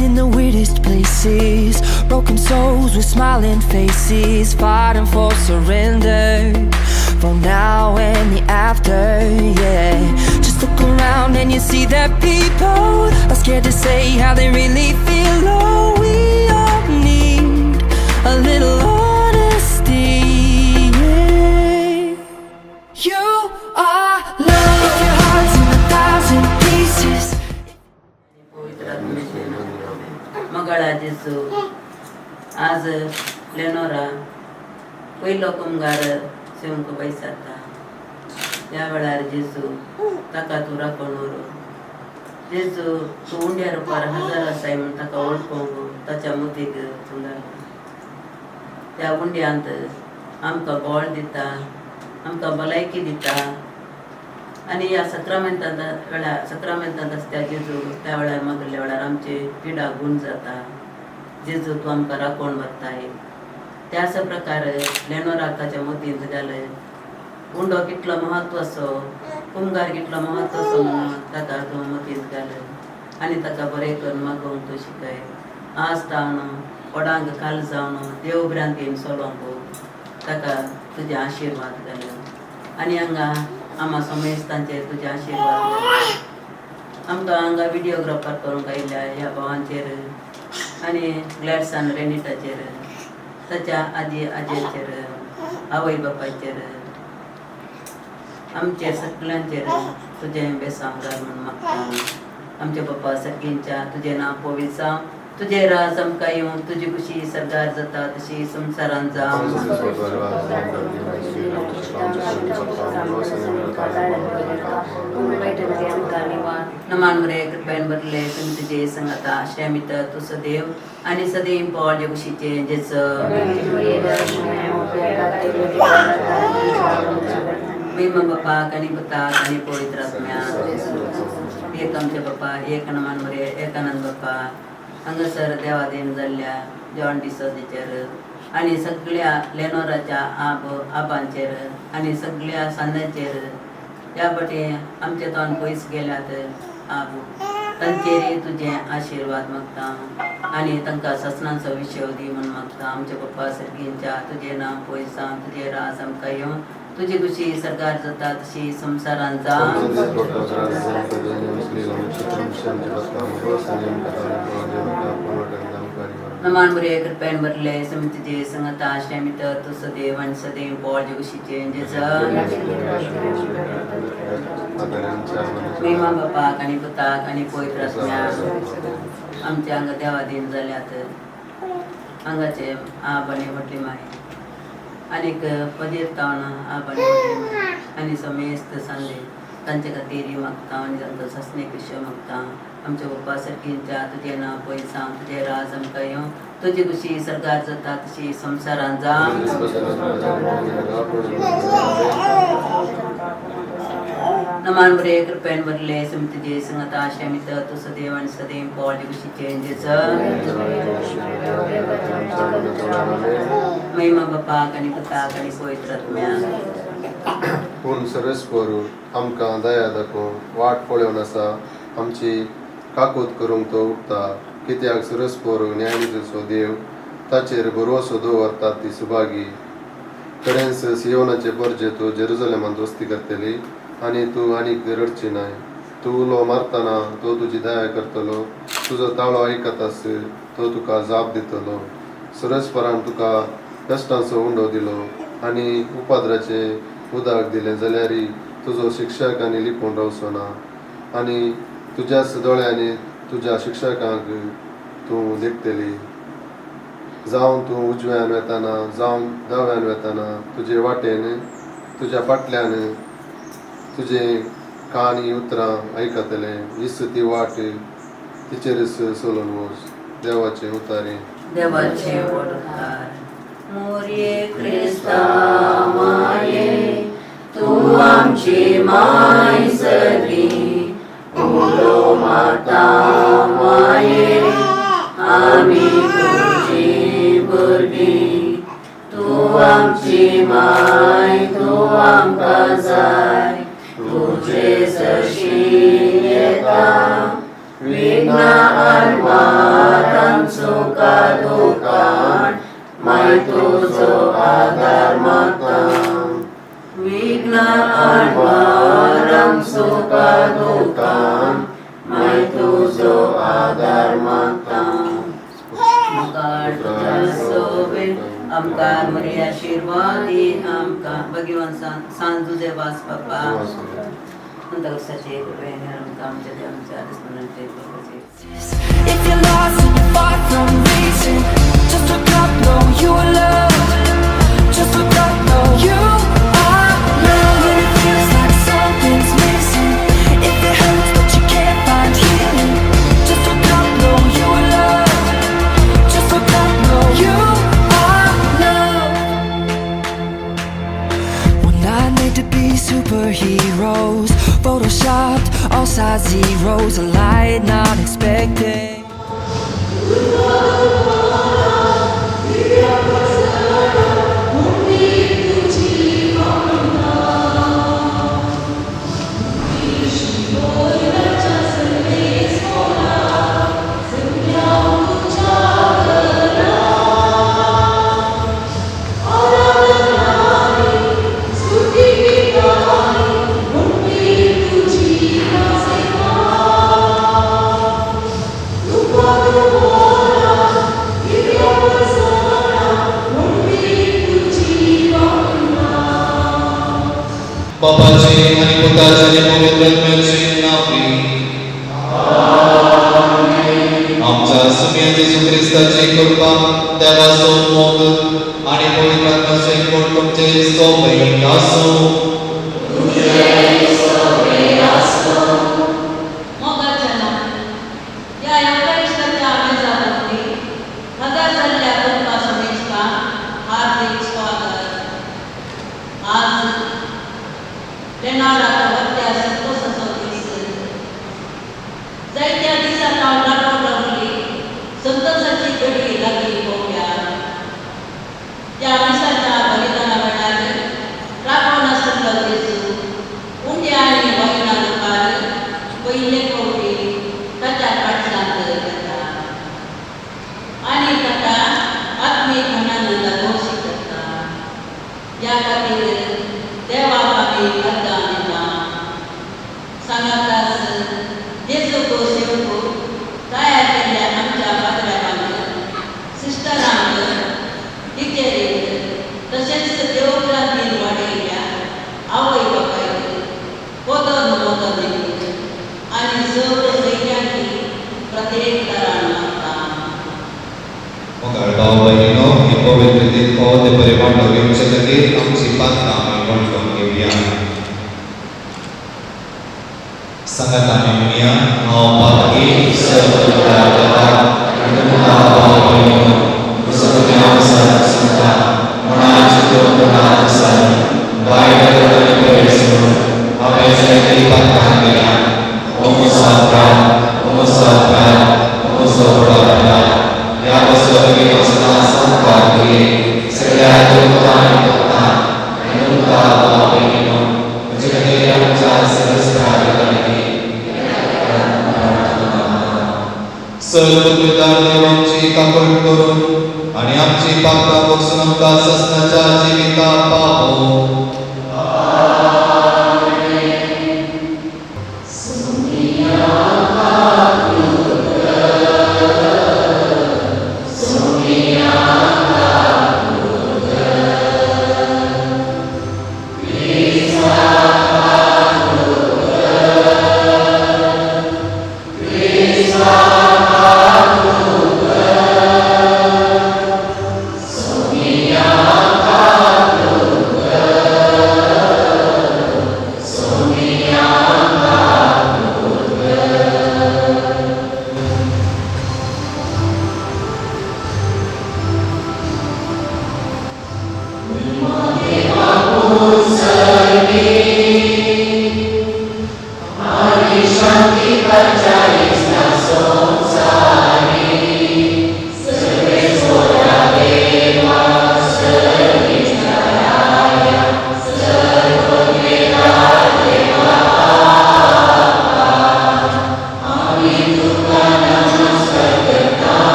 in the weirdest places, broken souls with smiling faces, fighting for surrender, for now and the after, yeah. Just look around and you see that people are scared to say how they really feel. Oh, we all need a little honesty, yeah. You are love, your heart's in 1,000 pieces. Mangala जेजू आज लेनोरा पयलो कुंभार शिवंक बैसाता या वेळार जेजू ताका तूं राखून उरो जेजू तूं उंड्या रुपार हजार आसाय म्हूण ताका वळखूंक ताच्या मुतीक तूं घाल त्या उंड्यांत आमकां बळ दिता आमकां भलायकी दिता आनी ह्या सक्रामेंतांत आसता जेजू त्या वेळार मागल्या वेळार आमचे पिडा गूण जाता जेजू तूं आमकां राखण व्हरताय त्याच प्रकार लेनोराक ताच्या मोतींत घाल उंडो कितलो म्हत्वाचो कुंभार कितलो म्हत्वाचो म्हणून ताका तूं मोतींत घाल आनी ताका बरें करून मागोवंक तूं शिकय आज जावन कोडांक काल जावन देव उपरांत घेवन चलोवंक ताका तुजे आशिर्वाद घाल आनी हांगा आमा समेस्तांचेर तुजे आशिर्वाद आमकां हांगा विडियोग्राफर करूंक आयल्या ह्या भावांचेर आनी ग्लॅडसन रेनिटाचेर ताच्या आजी आजेचेर आवय बापायचेर आमचेर सगळ्यांचेर तुजें बेसांव घाल म्हूण मागता आमच्या बापा सगळींच्या तुजें नांव पवित्र जावं तुजें राज आमकां येवं तुजी खुशी सरदार जाता तशी संवसारांत जावं नमान बरे कृपेन भरले तुमी तुजे संगता आश्रयमित तूं सदैव आनी सदैव पॉल जे खुशीचे जेचं महिमा बापाक आनी पुताक आनी पवित्र आत्म्याक एक आमचे बापा एक नमान बरे एक आनंद बापा हांगासर देवादेन जाल्ल्या जॉन डिसोजाचेर आनी सगळ्या लेनोराच्या आबांचेर आनी सगळ्या सांद्यांचेर ह्या फाटी आमचे तोंड पयस गेल्यात आबू तांचेर तुजें आशिर्वाद मागता आनी तांकां ससनांचो विशय दी म्हूण मागता आमच्या पप्पा सर्गींच्या तुजें नांव पयस जावं तुजें राज आमकां येवं तुजी खुशी सरकार जाता तशी संवसारांत जावं नमान बरे कृपेन भरले तुमी तुजे संगता आश्रयमित तूं सदैव आनी सदैव पॉल जे खुशीचे महिमा बापाक आनी पुताक आनी पवित्र आत्म्याक आमचे हांगा देवादीन जाल्यात हांगाचे आब आनी व्हडली माय आनीक पदीर तावन आब आनी व्हडली माय आनी समेस्त सांदे तांचे खातीर मागता आनी तांकां ससणेक विशय मागता आमच्या बापा सर्गींच्या तुजें नांव पयस जावं तुजें राज आमकां येवं तुजी खुशी सरकार जाता तशी संवसारांत जावं नमान बरे कृपेन भरले तुमी तुजे संगता आश्रयमित तूं सदैव आनी सदैव पॉल जे खुशीचे महिमा बापाक आनी पुताक आनी पवित्र आत्म्याक पूण सर्वेस्वर आमकां दया दाखोवन वाट पळोवन आसा आमची काकूत करूंक तो उठता कित्याक सर्वेस्वर न्यायाधीशाचो देव ताचेर भरवसो दवरतात ती सुभागी कडेन्स सियोनाचे परजे तूं जेरुसलेमांत वस्ती करतली आनी तूं आनीक रडची नाय तूं उलो मारतना तो तुजी दया करतलो तुजो ताळो आयकतास तो तुका जाप दितलो सर्वेस्वरान तुका कश्टांचो उंडो दिलो आनी उपाद्राचे उदक दिलें जाल्यार तुजो शिक्षक आनी लिपून रावचो ना आनी तुज्याच दोळ्यांनी तुज्या शिक्षकांक तूं देखतली जावं तूं उजव्यान वेताना जावं दाव्यान वेताना तुजे वाटेन तुज्या फाटल्यान तुजे कानी उतरां आयकतले इस ती वाट तिचेरच चलून वच देवाचें उतारी देवाचें उतार मोरये क्रिस्ता माये तूं आमची माय सगळी उलो माता माये आमी तुजी भुरगीं तूं आमची माय तूं आमकां जाय तुजे सशी येता Anwaram suka dukan, mai tujo adar matam. Vigna Anwaram suka dukan, mai tujo adar matam. Mukar sobe, amkar mari आशीर्वादी amka भगवान सांजू देवास पप्पा. नंतर सचे आमच्या देवांच्या स्मरण If you're lost and you're far from reaching, just look up, know you are loved. Just look up, know you are loved. When it feels like something's missing, if it hurts but you can't find healing, just look up, know you are loved. Just look up, know you are loved. We're not made to be superheroes, photoshopped, all size zeros, a light not expected. बापाचे आणि पुत्राचे आणि पवित्र आत्म्याचे नावे. आमच्या सुमिया येशू ख्रिस्ताची कृपा, देवाचो मोग आणि पवित्र आत्म्याचे कोण तुमचे सोबत आसो.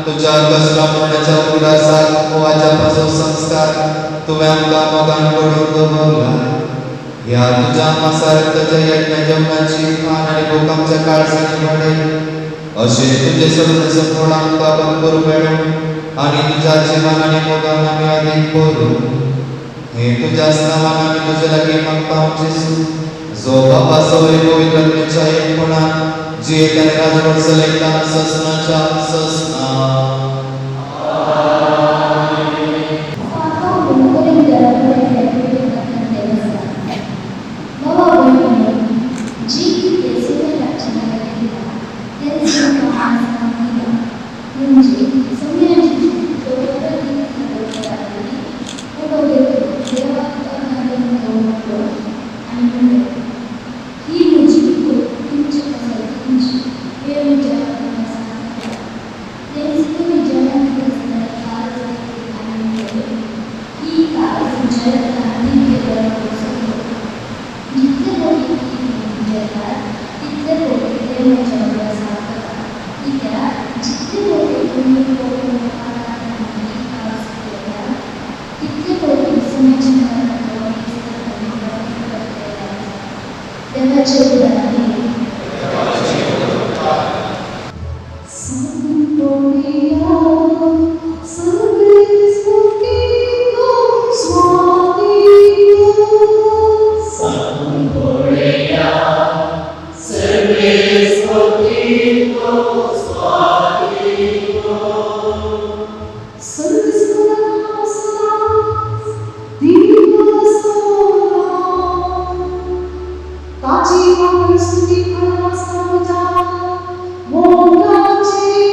तुझ्या कसला मनाच्या उल्हासात वाच्यापासून संस्कार तुव्या मुलामगांकडून गमवला या तुझ्या मासारथ यज्ञ जमनाची खान आणि भूकंपच्या काळजाने घडे असे तुझे सर्व संपूर्ण आमका भरपूर मिळून आणि तुझ्या जीवनाने मोगान आम्ही अधिक करू हे तुझ्याच नावाने तुझ्या लगे मागता आमचे जो बाबा सवय पवित्रतेच्या एकपणा जे त्याने राजवट सलेखताना ससनाच्या ससना Moga Jaya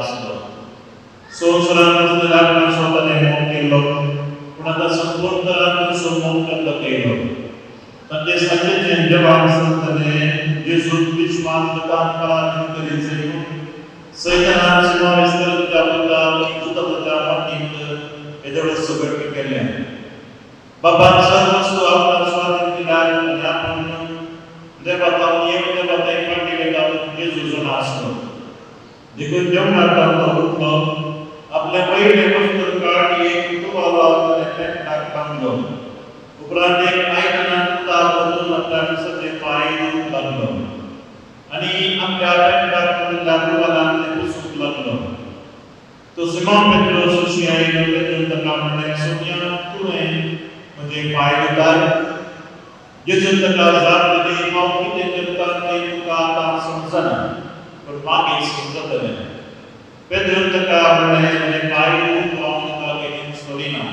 आसलो. संवसारान लागून स्वताने मोग केलो पूण आतां संपूर्ण तरान मोग केलो. ताचे सांजेचे जेवण सांगताले जेजूत विश्वास पराधीन करीत सैतानान समावेश करत जावता तुताच्या पाठींत एदळ सगळ केले. बाबान सर्व वस्तू आपला स्वाधीन केला आणि आपण देवाता एक देवाता एक पाठी घालून जेजूचो आसलो. देखून जेवणात उठलो आपल्या पहिले वस्तू काढी एक तुवाला पेटाक बांधलो. उपरांत एक आयदनात ताप बदलून आपल्या दिसाचे पाय धुवून लागलो आणि आपल्या पेटाक लागूवालान ते पुसूक लागलो. तो सिमोन पेट्रोस सुशियाई पेट्रोस ताका म्हणले सोनिया तुवें म्हणजे पाय धुताय. जेजून ताका जाप दिली हांव कितें करता तें तुका आतां समजना पूण मागीर समजतलें. पेट्रोस ताका म्हणले म्हजे पाय धुवून हांव तुका बेगीन सोडिना.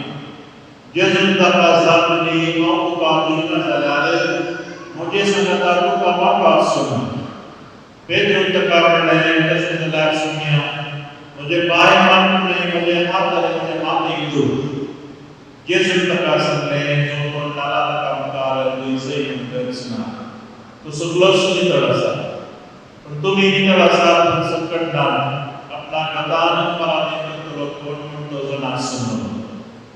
जेजून ताका जाप दिली हांव तुका धुयना जाल्यार म्हजे सांगता तुका म्हाका सोडना. पेट्रोस ताका म्हणले तशें जाल्यार सोनिया म्हजे पाय मारून न्हय म्हजे हात आनी म्हजे माथेक धुव. जेजून ताका सांगलें जो कोण नाला ताका मुखार धुयसय म्हणटच ना. तो सगळो नितळ आसा पूण तुमी नितळ आसात पूण संकट ना. आपल्या गतान पराधीन करतलो कोण म्हूण तो जो नासलो.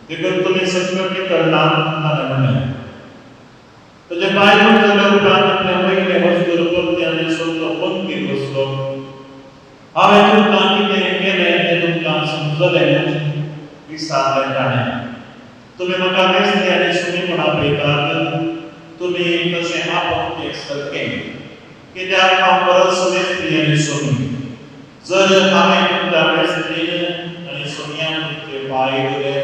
देखून तुमी संकट नितळ ना म्हणलें. ताचे पाय धुवन जाल्या उपरांत आपल्या पयले वस्तूर परत्यान सोडलो पंक्तीर बसलो. हांवें तुमकां कितें केलें तें तुमकां समजलें विसारलें ताणें. तुमी म्हाका मेस्ती आनी सुणीपणां पळयतात. तुमी तशें आपोवप तें सारकें कित्याक हांव परस मेस्ती आनी सुणी. जर हांवें तुमच्या मेस्तीन आनी सुणयान तुमचे पाय धुले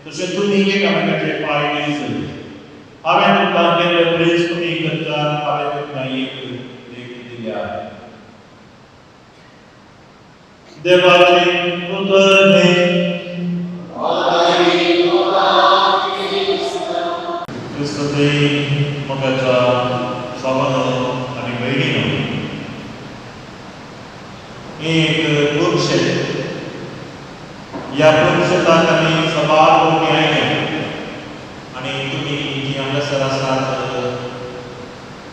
तशें तुमी एकामेकाचे पाय धुयत. हांवें तुमकां केल्ले बरेच तुमी करतात. हांवें तुमकां एक देख दिल्या. देवाची उतरणे क्रिस्तुते मोगाच्या भावानो आनी भयणीनो, एक पुरुष या पुरुषाक आमी सबार करून आयले आनी तुमी जी हांगासर आसात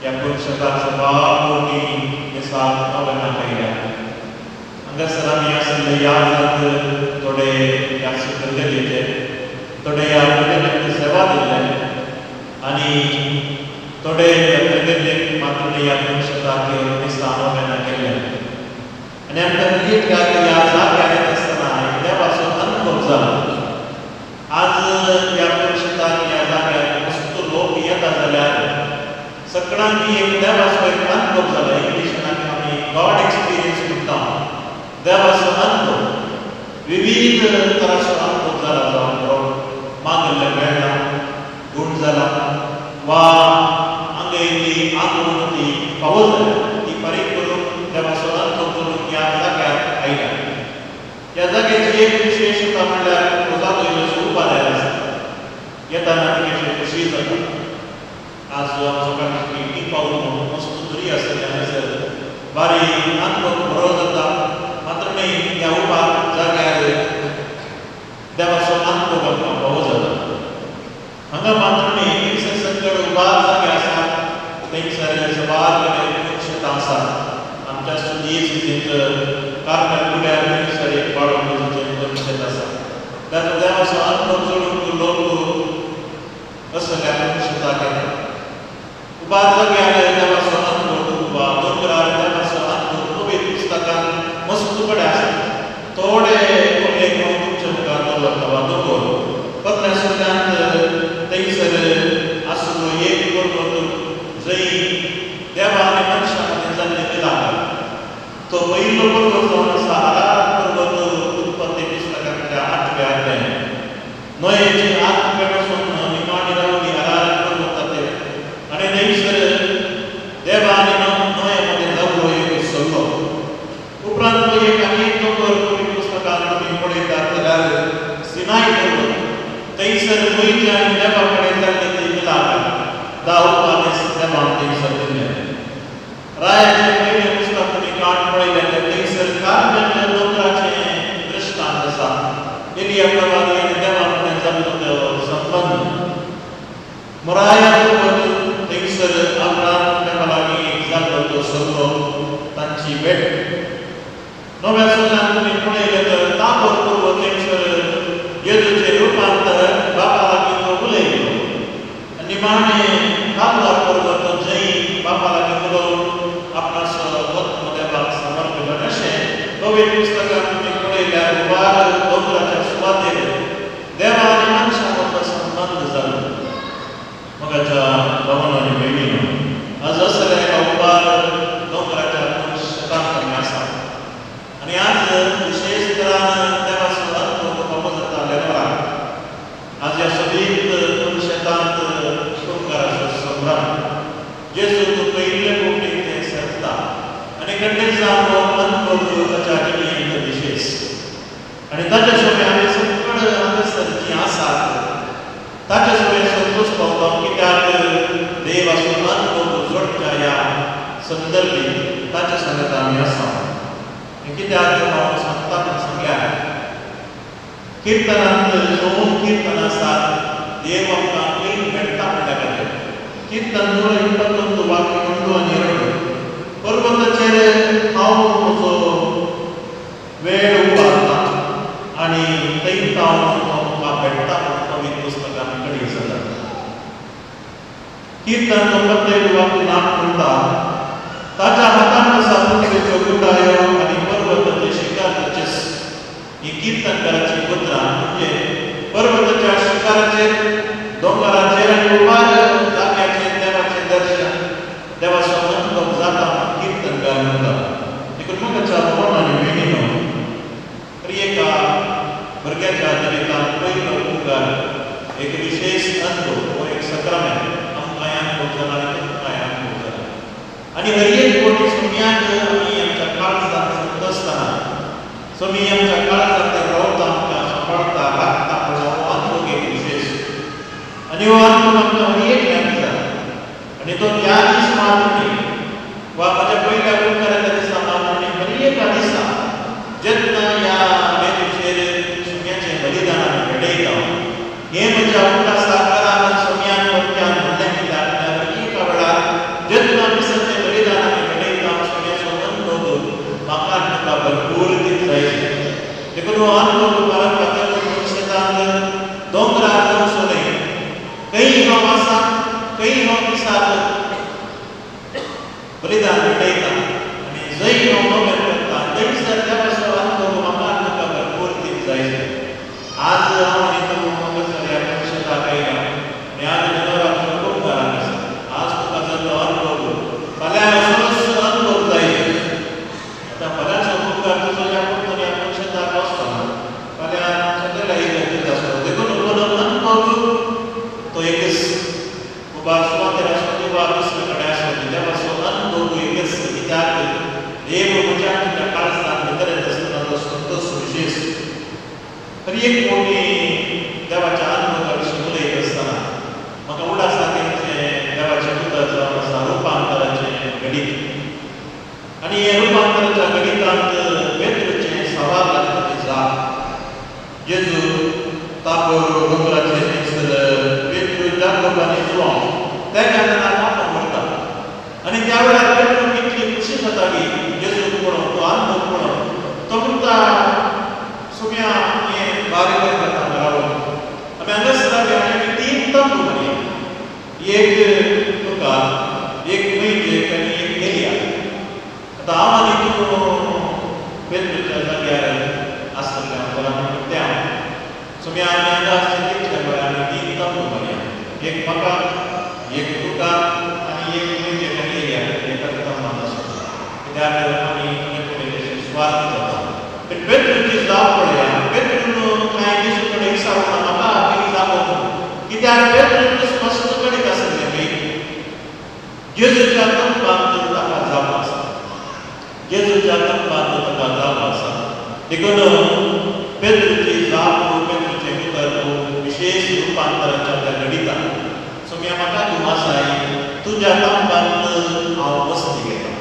या पुरुषाक सबार कोटी दिसाक नवनाक आयल्या. हांगासर आमी आसले याद थोडे ह्या सुगंधेचे थोडे ह्या प्रगतीची सेवा दिल्ले आनी थोडे प्रगतीक मात्र ह्या पुरुषाक दिसा नवनाक केले. आनी आमकां नीट ह्या जाग्यार येत आसतना देवाचो अनुभव जाला. आज ह्या पुरुषाक ह्या जाग्यार वस्तू लोक येता जाल्यार सगळ्यांनी एक देवाचो एक अनुभव जाला. इंग्लिशीन आमी गॉड एक्सपिरियन्स म्हणटा. देवाचो अनुभव विविध तरांचो अनुभव जाला. जावं मागले मेळ्ळा गूण जाला वा आंगयली आंगवती फावो जाल्या ती फारीक करून देवाचो अनुभव करून ह्या जाग्यार आयल्या. ह्या जाग्याची एक विशेशता म्हणल्यार रोजांतल्यो उपाध्याय आसा. येताना तिकेची कशी जाता. आज सकाळची ती पावल म्हणून मस्त बरी आसतली हांगासर बारी अनुभव बरो जाता. मात्र न्हय ह्या उपार जाग्यार देवाचो अनुभव आमकां फावो जाता. हांगा मात्र न्हय थंयसर सकयल उबार जागे आसा. थंयसर सबार पुरुषां आसा. आमच्या सुदीत कार्मेल कुड्यार थंयसर एक बाळूमामाचें पुरुषां आसा. ताचो देवाचो अनुभव जोडून लोक असल्या पुरुषांक येता. उबार जाग्यार देवाचो अनुभव वा दोंगरार देवाचो अनुभव पवित्र पुस्तकांत मस्त बडे आसा. थोडे एक तुमच्या मुखार दवरता वा दोंगर पतल्या सुर्यांत थंयसर आसलो एक पर्वत जंय देवा आनी मनशा मदीं जाल्लें मिलाप. तो पयलो पर्वत जावन आसा अरारात पर्वत उत्पत्ती पुस्तकांतल्या 8व्या अध्यायान. नोयेची 8 पासून निमाणी रावली अरारात पर्वताचेर आनी थंयसर देवा आनी नोये मदीं जाल्लो एक सल्लो. उपरांत एक आनी दोंगर पवित्र पुस्तकांत तुमी पळयतात जाल्यार सिनाय पर्वत. थंयसर मोईचे आनी देवा कडेन जाल्लें तें मिलाप 10 उपदेश देवान थंयसर दिले. रायाचें पयलें पुस्तक तुमी काण पळयलें थंयसर कार्मेल दोंगराचेर प्रभावी आणि देवाकडे जातो संबंध मराया थंयसर अब्राम त्या लागीं जाल्लो तो सल्लो तांची भेट नव्या सल्ल्यान तुमी पळयलें तर ताबोर पूर्व थंयसर येजूचें रुपांतर बापा लागीं तो उलयलो आनी निमाणें कातला पर्वत जंय बापा लागीं उलोवन आपणास वत्न देवाक समर्पिलो अशें पवित्र पुस्तकांत तुमी पळयल्यार वार दोंगराच्या सुवातेर देवा आनी मनशा मदलो संबंध जालो मगाच्या भावनांनी भयणीनो आज असले उपार दोंगराच्या शेतांत आसा आनी आज विशेष तरान देवाचो अनुभव कमो जाता लेवराक आज ह्या सगळीत शेतांत शृंगाराचो संभ्रम जेजू पयले कोटीक ते सरता आनी कंडे जावन अनुभव ताच्या जिणेंत विशेष आनी ताच्या सोबे आमी सकळ हांगासर जीं आसात ताच्या सोबे संतोश पावता कित्याक देवाचो अनुभव जोडच्या ह्या संदर्भी ताच्या सांगत आमी आसा कित्याक हांव सांगता सांगल्यार किर्तनांत 9 किर्तनां आसात देव आमकां एक मेळटा म्हणटा खातीर किर्तन 121 वाक्य 1 आनी 2 पर्वताचेर हांव म्हजो वेळ उबारता आनी थंय हांव म्हाका भेटता म्हूण पवित्र पुस्तकांत कडी जाता कीर्तन 91 वाक्य 9 म्हणटा ताच्या हातांत आसा पृथ्वीच्यो गुटायो आनी पर्वताचे शिखराचेर ही कीर्तनकाराची मुद्रा म्हणजे पर्वताच्या शिखराचेर दोंगराचेर आनी उबार जाग्याचेर देवाचें दर्शन देवाचो अनुभव जाता कीर्तनकार म्हणटा देखून मगाच्या भावनांनी भयणीनो एका भुरग्याच्या जिवितांत पयलो उपकार एक विशेष अनुभव हो एक सक्रमेंट आमकां अनुभव जाला आनी तुमकां अनुभव जाला आनी हर एक कोटी सुम्याक आमी आमच्या काळजांत संत आसतना सुमी आमच्या काळजांत ते रावता आमकां सांबाळटा राखता म्हणून हो अनुभव एक विशेष आनी हो अनुभव आमकां हर एक मेळटा आनी तो त्या दीस मात्र वा म्हज्या पयल्या उपकाराच्या दिसा मात्र हर एका दिसा जेन्ना ह्या वेदीचेर सुम्याचें बलिदान आमी घडयता हें म्हज्या उपासाकारान सुम्यान वक्त्यान म्हणलें कित्याक एका वेळार जेन्ना मिसाचें बलिदान आमी घडयता सुम्याचो अनुभव म्हाका आनी तुका भरपूर दीत जायचे देखून हो अनुभव परत खातीर शेतांत दोंगरार वचूं न्हय खंय हांव आसा खंय हांव मिसाक बलिदान घडयता आनी जंय हांव नवें करता थंयसर देवाचो अनुभव म्हाका आनी तुका भरपूर दीत जायचे आज हांव आनी तूं हांगासर ह्या शेताक आयला आनी आज देवाचो खूब घरांत आसा आज तुका जाल्लो अनुभव फाल्यां असोच अनुभव जायचे आतां फाल्यांचो उपकार तुजो ह्या पडटलो ह्या शेताक वचना फाल्यां सगळे लायिल्ले आसतलो देखून हो अनुभव तो एकच उबार सुवातेर आसूं किंवा दुसरे कडेन आसूं देवाचो अनुभव एकच कित्याक देव म्हज्या तुज्या काळजांत भितर येता आसतना तो संतोश विशेष हर एक कोटी देवाच्या अनुभवा विशीं उलयत आसतना म्हाका उडास तेंचें देवाचें उतर जावन आसा रुपांतराचें गणीत आनी हे रुपांतराच्या गणितांत पेद्रूचें सवाल लागता जाप जेजू ताबोर दोंगराचेर थंयसर पेद्रू जाकोब आनी जोन त्या कारणान तापो म्हणटा आनी त्या वेळार पेद्रू कितली खुशी जाता की जेजू पळोवन तो अनुभव पळोवन तो म्हणटा सुम्या हें बारीक करता रावून आमी हांगासर आमी 3 तंब म्हणया एक तुका एक मैजेक आनी एक एलिया आतां हांव आनी तूं पेद्रूच्या जाग्यार आसतले आमी त्या सुम्या आमी हांगा आसतले तितले वेळार आमी 3 तंब म्हणया एक म्हाका एक तुका आनी एक मैजेक आनी एलिया एका तंबांत आसतलो कित्याक आमी स्वार्थ जाता पण पेद्रूची जाप पळया पेद्रून कांय दीस कडेन विचारना म्हाका कितें जागो कित्याक पेद्रून स्पश्ट करीत आसलें खंय जेजूच्या तंबांत ताका जाप आसा जेजूच्या तंबांत ताका जाप आसा देखून पेद्रूची जाप पेद्रूचें उतर विशेष रुपांतराच्या त्या घडितांत सुम्या म्हाका तूं आसाय तुज्या तंबांत हांव वसती घेता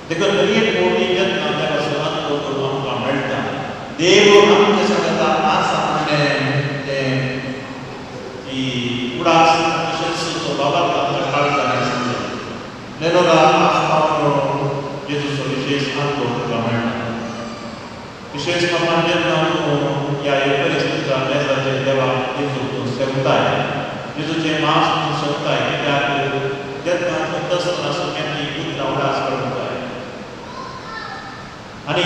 देखून हर एक कोटी जेन्ना देवाचो अनुभव आमकां मेळटा देव आमच्या सांगता आसा 이 우라스 실수도 바바가 발달했습니다. 내노라 아스파로 예수 소리시 한도 가말. विशेष प्रमाण या परिस्थितीचा मेसेज देवा येतो सेवताय येतोचे मास सेवताय त्या जगतात तसं सोम्याची उद्रावडास करताय आणि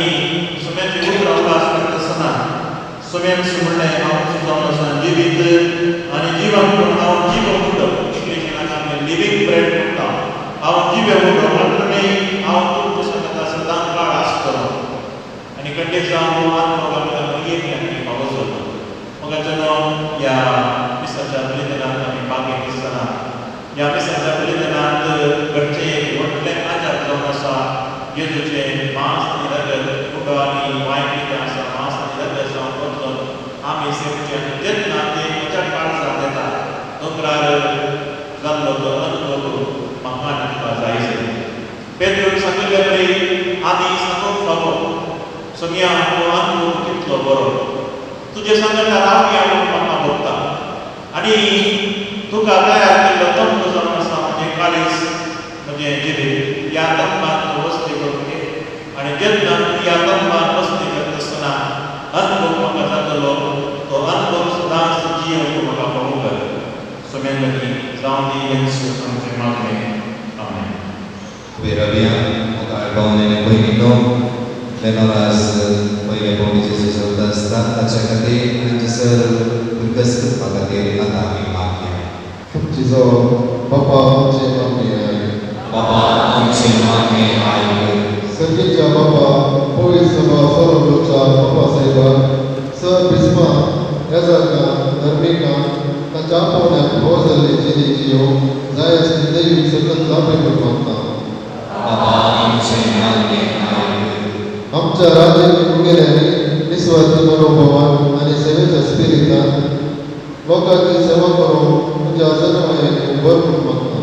सोम्याची उद्रावडास करत असताना सोम्याची म्हणणे आमची जाऊन असताना जीवित आणि जीवन हांव जीव म्हणतो इंग्लिशीन आमी लिव्हिंग ब्रेड म्हणटा हांव जीव म्हणतो आनी हांव तुमच्या संगता सदां काळ आसतलो आणि कंडेच जाऊन आत्मोगाला येत नाही पावस होतो मग जण या मिसाच्या बलिदानात आम्ही बागे दिसताना या मिसाच्या बलिदानात घरचे वटले आजार जाऊन असा येजूचे मांस आणि रगत कुडो आणि वायकीचे असा मांस आणि रगत जाऊन बदलून आम्ही सेवचे आणि जेन्ना ते म्हज्या काळजात येता दोंगरार जाल्लो तो अनुभव म्हाका दिवपा जाय पेद्रून सांगिल्ले पळय आदी सांगूंक फावो सोनिया अनुभव कितलो बरो तुजे सांगता रावया म्हणून म्हाका भोगता आनी तुका तयार केल्लो तंब जावन आसा म्हणजे काळीज म्हणजे जिवीत या तंबात वस्ती करून घे आनी जेन्ना तूं या तंबात वस्ती करता आसतना अनुभव म्हाका जातलो तो अनुभव सदांच जियोंक म्हाका फावो कर सोम्यानी जावन दी येसू आमचे मागणे आमेन. Uwielbiam, ogarnąłem pojęto, Lenoras pojęło powiedzieć, że to jest tak, będzie się wykazać, pagaty atami magia. Cizo, papa, cię mamie. Papa, on cię mamie, Sergicia, papa, powiedz sobie, sorowicza, papa, sejba, Bisma, Jazaka, Dharmika, Taczapone, Bozeli, Dziedzio, Zajec, Dejwi, Sekund, Lapy, Wykonta. Papa, on cię mamie, आमच्या राज्याची मुखेल्याने निस्वार्थी मनोभावान आणि सेवेच्या स्पिरिटान लोकांची सेवा करून तुझ्या सन्मानाने भरपूर मागता.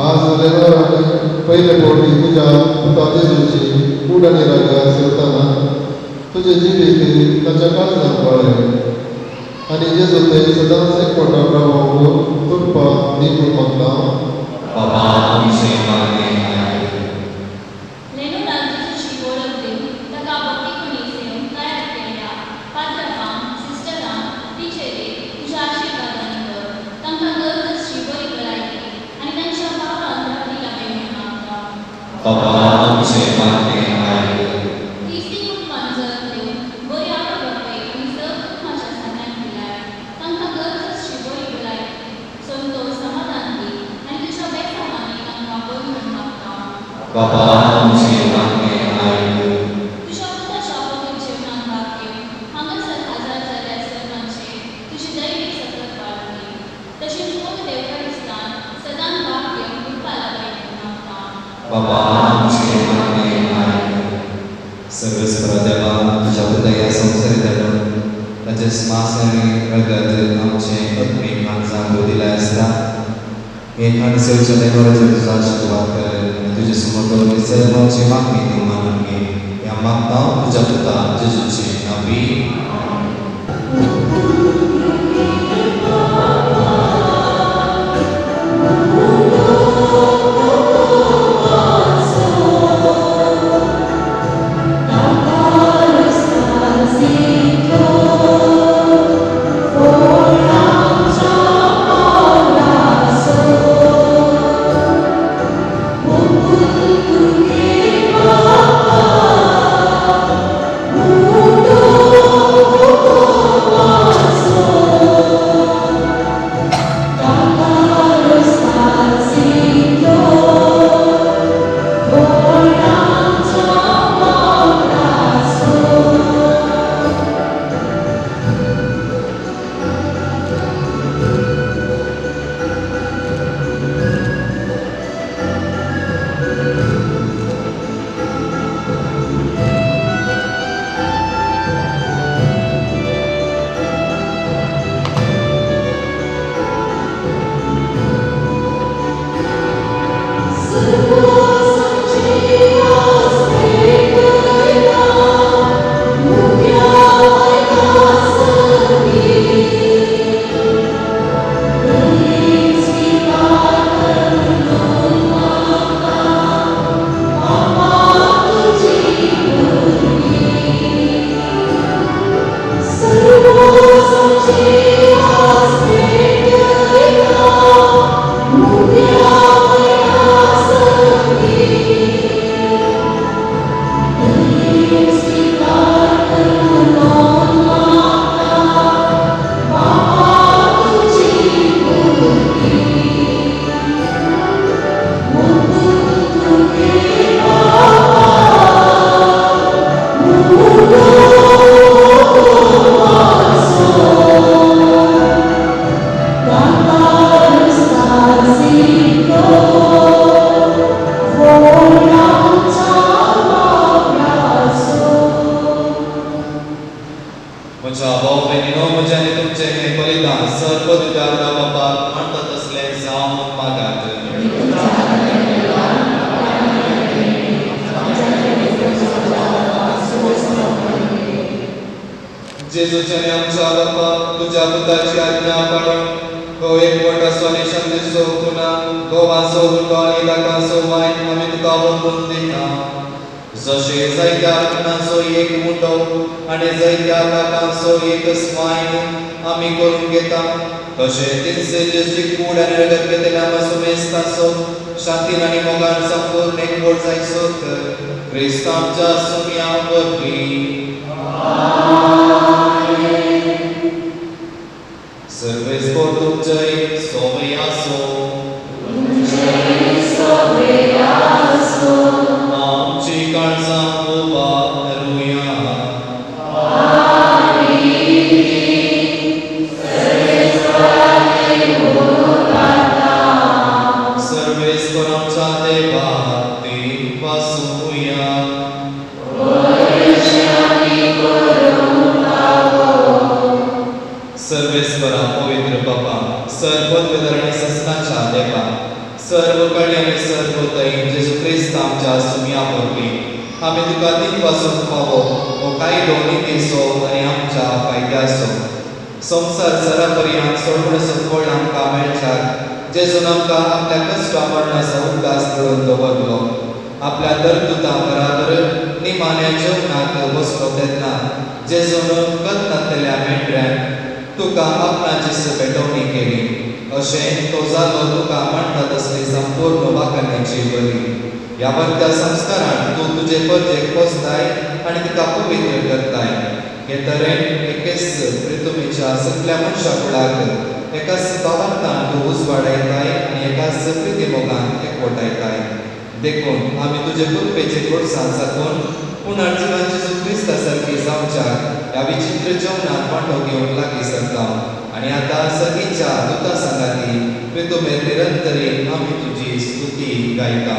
आज लेनोराने पहिले पोटी तुझ्या पुता जेजूची उडाणी रागात सेवताना तुझे जिवीत ताच्या काळजात पाळले आणि जेजू ते सदांच एकवटा प्रभाव तुटपा निघून मागता. Oh जेजूच्याने आमच्या बापा तुझ्या पुताची आज्ञा पाळून गो एक मोठा सोने शांतीचो पुन्हा गोवाचो उंडो आनी दाकाचो वायन आमी तुका वतून दिता जशे जायत्या आत्म्याचो एक मुंडो आनी जायत्या दाकांचो एकच वायन आमी करून घेता तशे तिनसे जेची कूड आनी रगत घेतल्या आमचो मेस्ताचो शांतीन आनी मोगान संपूर्ण एकवट जायसो कर क्रिस्त आमच्या सुम्या वरवीं सर्वेस्पोर तुमचें सोवयासो आमची काळजां उबारुया सर्वेस्पोर आमच्या देवा देव वासुया सर्वेस्वरा पवित्र बाबा सर्व वितरणी सस्ताच्या देवा सर्व कल्याण आणि सर्व दयेन जेजू ख्रिस्त आमच्या सुम्या वरवीं आमी तुका दिन पासून फावो हो काही दोनी दिसो आनी आमच्या फायद्याचो संवसार सरापर्यंत सोडून सकयल आमकां मेळच्याक जेजून आमकां आपल्या कश्टा मरणाचो उद्दास करून दवरलो आपल्या दरदुतां बराबर निमाण्या जेवणाक बसलो तेन्ना जेजून कतनातल्या मेंढऱ्यान तुका आपणाची सुबेटवणी केली अशें तो जालो तुका म्हणटा तसली संपूर्ण वाखाणेची बरी ह्या बद्दल संस्कारान तूं तुजे परजेक पोसताय आनी तिका पवित्र करताय हे तरेन एकेच प्रितुमेच्या सगळ्या मनशा कुळाक एकाच भावांतान तूं उजवाडायताय आनी एकाच प्रिती मोगान एकवटायताय देखून आमी तुजे कृपेचे प्रोत्साहन साकून पुनर्जीवन जेजू ख्रिस्ता सारकी जावच्याक ह्या विचित्र जेवणात वांटो घेवन लागीं सरता आनी आतां सगळींच्या दुता सांगाती प्रितुमे निरंतरी आमी तुजी स्तुती गायता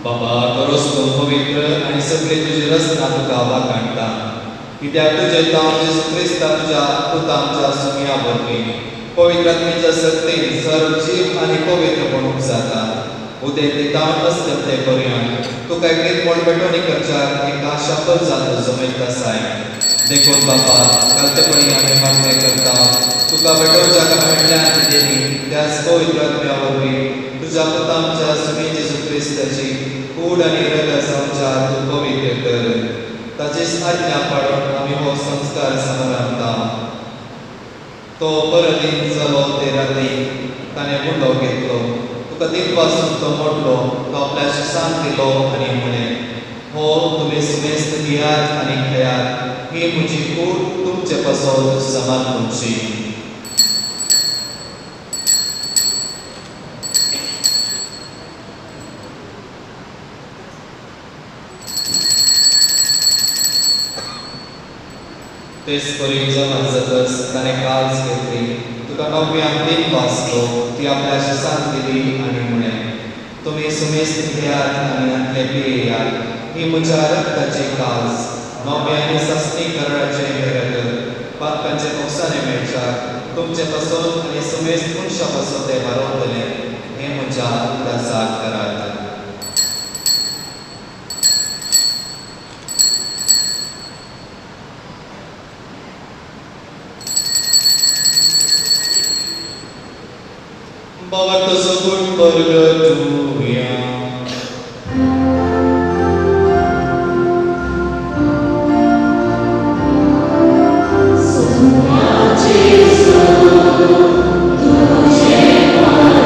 बाबा करोस तूं पवित्र आनी सगळे तुजी रचना तुका वाखाणटा कित्याक तुजें नांव जेजू ख्रिस्ता तुज्या पुता आमच्या सुम्या वरवीं पवित्र आत्मेच्या शक्तीन सर्व जीव आनी पवित्र म्हणूंक जाता उदेक दितावन असलें ते पर्यंत तुका एक निर्मळ बेटोणी करच्याक एक आशापर जातो जमयत आसाय देखून बाबा कालतेपणी आमी मागणे करता तुका बेटोवच्या मेळ्ळ्यान देणी त्याच पवित्र आत्म्या वरवीं तुज्या पुता आमच्या सुम्या जेजू ख्रिस्ताची कूड आनी रगत आमच्या तूं पवित्र कर ताचीच आज्ञा पाळून आमी हो संस्कार समारंभता तो परदीन चलो ते राती ताणें मुंडो घेतलो तुका दिन पासून तो मोडलो तो आपल्या शिशांक दिलो आनी म्हणें हो तुमी सुमेस्त घेयात आनी खेळात ही म्हजी कूड तुमचे पासून समान तुमची तेच परी जमा जातच ताणें काल्स घेतली तुका नव्यान दिन वाचलो ती आपल्या शिशांक दिली आनी म्हणें तुमी सुमेस्त घेयात आनी आतले पियेयात ही म्हज्या रक्ताची काल्स नव्यान सस्तीकरणाचे रगत पातकांचे नुकसाने मेळच्याक तुमचे पासून आनी सुमेस्त मनशा पासून ते वारोवतले हे म्हज्या उल्हासाक करात Bawa tersebut bergeduya Semua jisu tujuh para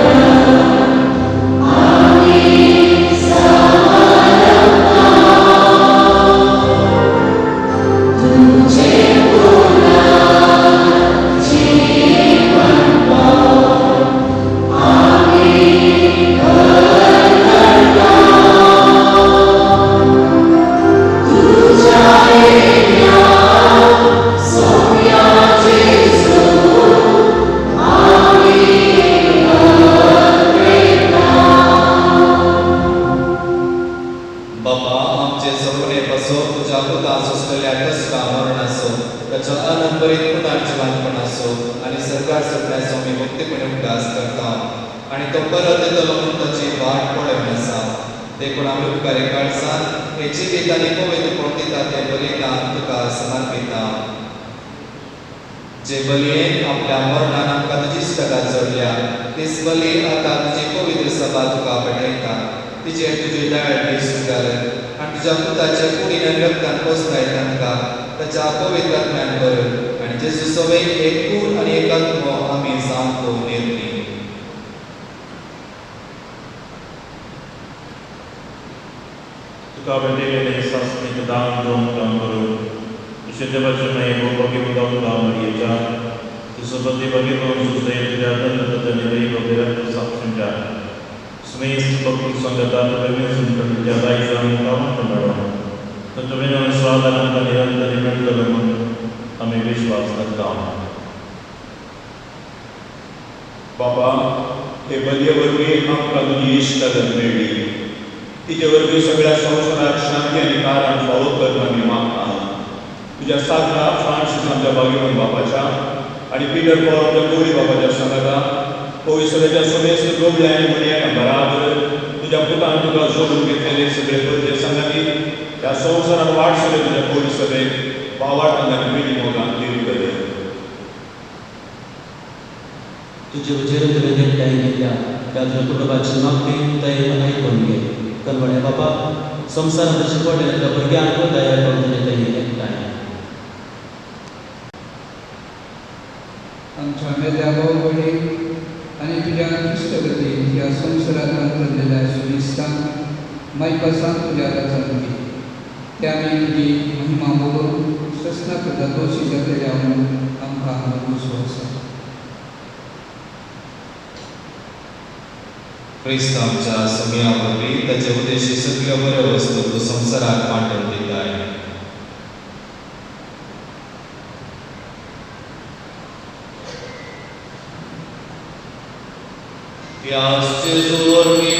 करण्याचो आमी मुक्तपणे उदास करता आणि तो परत येतलो म्हणून ताची वाट पळोवन आसा देखून आमी उपकारी काळजान हे जिवीत आनी पवित्रपण दिता ते बलिदान तुका समर्पिता जे बलयेन आपल्या मरणान आमकां तुजी इश्टता जोडल्या तेच बली आतां तुजी पवित्र सभा तुका पठयता तिचे तुजी दयाळी स्वीकार आनी तुज्या पुताच्या कुडीन रक्तान पोसताय तांकां ताच्या पवित्र आत्म्यान भर आनी जेजू सभेक एकूण आनी एकात्म आमी सामको निर्मी तुका बेटेले सासणीक दान दोन काम करून शुद्धवचन में वो बगे बुदाऊ दामरिया सुसबती बगे तो सुसे जातन ततने दई बगेरा साक्षंजा स्नेह बकुल संगता तवे सुंदर ज्यादा इजाम काम करना तो तुम्हें स्वागत का निरंतर निरंतर हमें विश्वास करता हूं बाबा हे बलिय वर्गी आमकां तुजी इश्ट मेळ्ळी तिचे वर्गी सगळ्या संवसाराक शांती आनी कारण फावो करपाक आमी मागता तुझ्या साखरा फ्रांसीस आमच्या भाग्यवान बापाच्या आणि पीटर पॉल आमच्या गौरी बापाच्या संगता पवित्राच्या समेस्त जोडल्या आनी मनयां बराबर तुझ्या पुतान तुका जोडून घेतलेले सगळे बरे संगती ह्या संवसारात वाट सगळे तुझ्या पवित्र सभेक भावार्थान आनी मिली मोगान दिली करे तुझे उजेर तुवें एकठांय घेतल्या त्या तुज्या कुटुंबाची मागणी दयेन आयकून घे कलवडे बाबा संवसारांत शिकवलेल्या त्या भुरग्यांक दया करून तुजे दयेन एकठांय आमच्या मेल्या भावभयणी आणि तुझ्या इष्टगती ह्या संवसारात अंतरलेल्या सुनिश्तान मायपासान तुझ्या रजांनी त्याने तुझी महिमा बघून शस्त्राकृता दोषी जातल्या म्हणून आमकां विश्वास आसा क्रिस्त आमच्या समिया वरवीं ताचे उद्देशी सगळ्यो बऱ्यो वस्तू तूं संवसाराक वांटून दिताय Piaz Jesu orbi,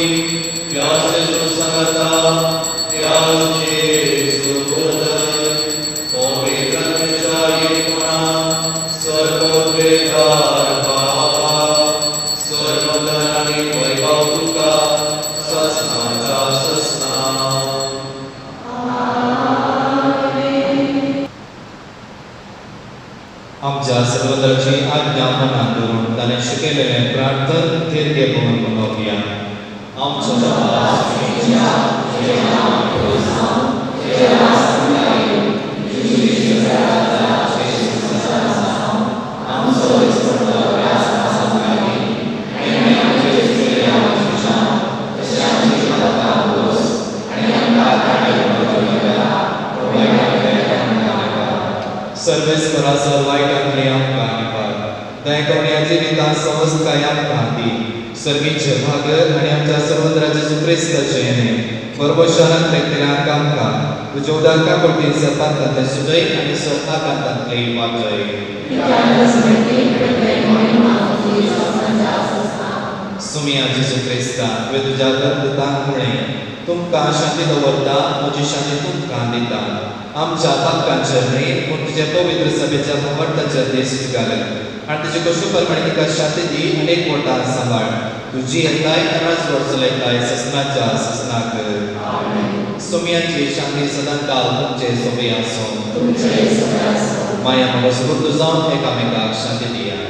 Piaz Jesu sanata, Piaz Jesu budai, Povitra Nichai Puna, Sarvodvedar Baba, Sarvodani Vaibhavuka, Sasna Cha Sasna. आमच्या सर्वदाची आज्ञा मनात धरून ताणें शिकयलेलें प्रार्थन थेरगे म्हणून मनोवया आमचो सर्वेस्परा सर्वायकांतली आमकां निभार दयाकोण्या जिवितां समस्तकाय आमकां दी सर्गीचे भागर आनी आमच्या सर्वत्राचे सुक्रिस्ताचे न्हय परमेश्वरान तेकल्याक आमकां तुज्या उदारका कोटी सतांतले सुजय आनी सतांतले वाजय सुमिया जेजू क्रिस्ता तुवें तुज्या दत्तांक म्हळें तुमकां शांती दवरता म्हजी शांती तुमकां दिता आमच्या पातकांचेर न्हय पूण तुज्या पवित्र सभेच्या भवंताचेर देश घाल आनी तुजे कशे प्रमाणे तिका शांती दी आनी एकवटान सांबाळ तुजी येताय राजवट चलयताय ससनाच्या ससनाक सुमियाची शांती सदां काल तुमचे सोबी आसूं माया म्हाका सुगंध जावन एकामेकाक शांती दिया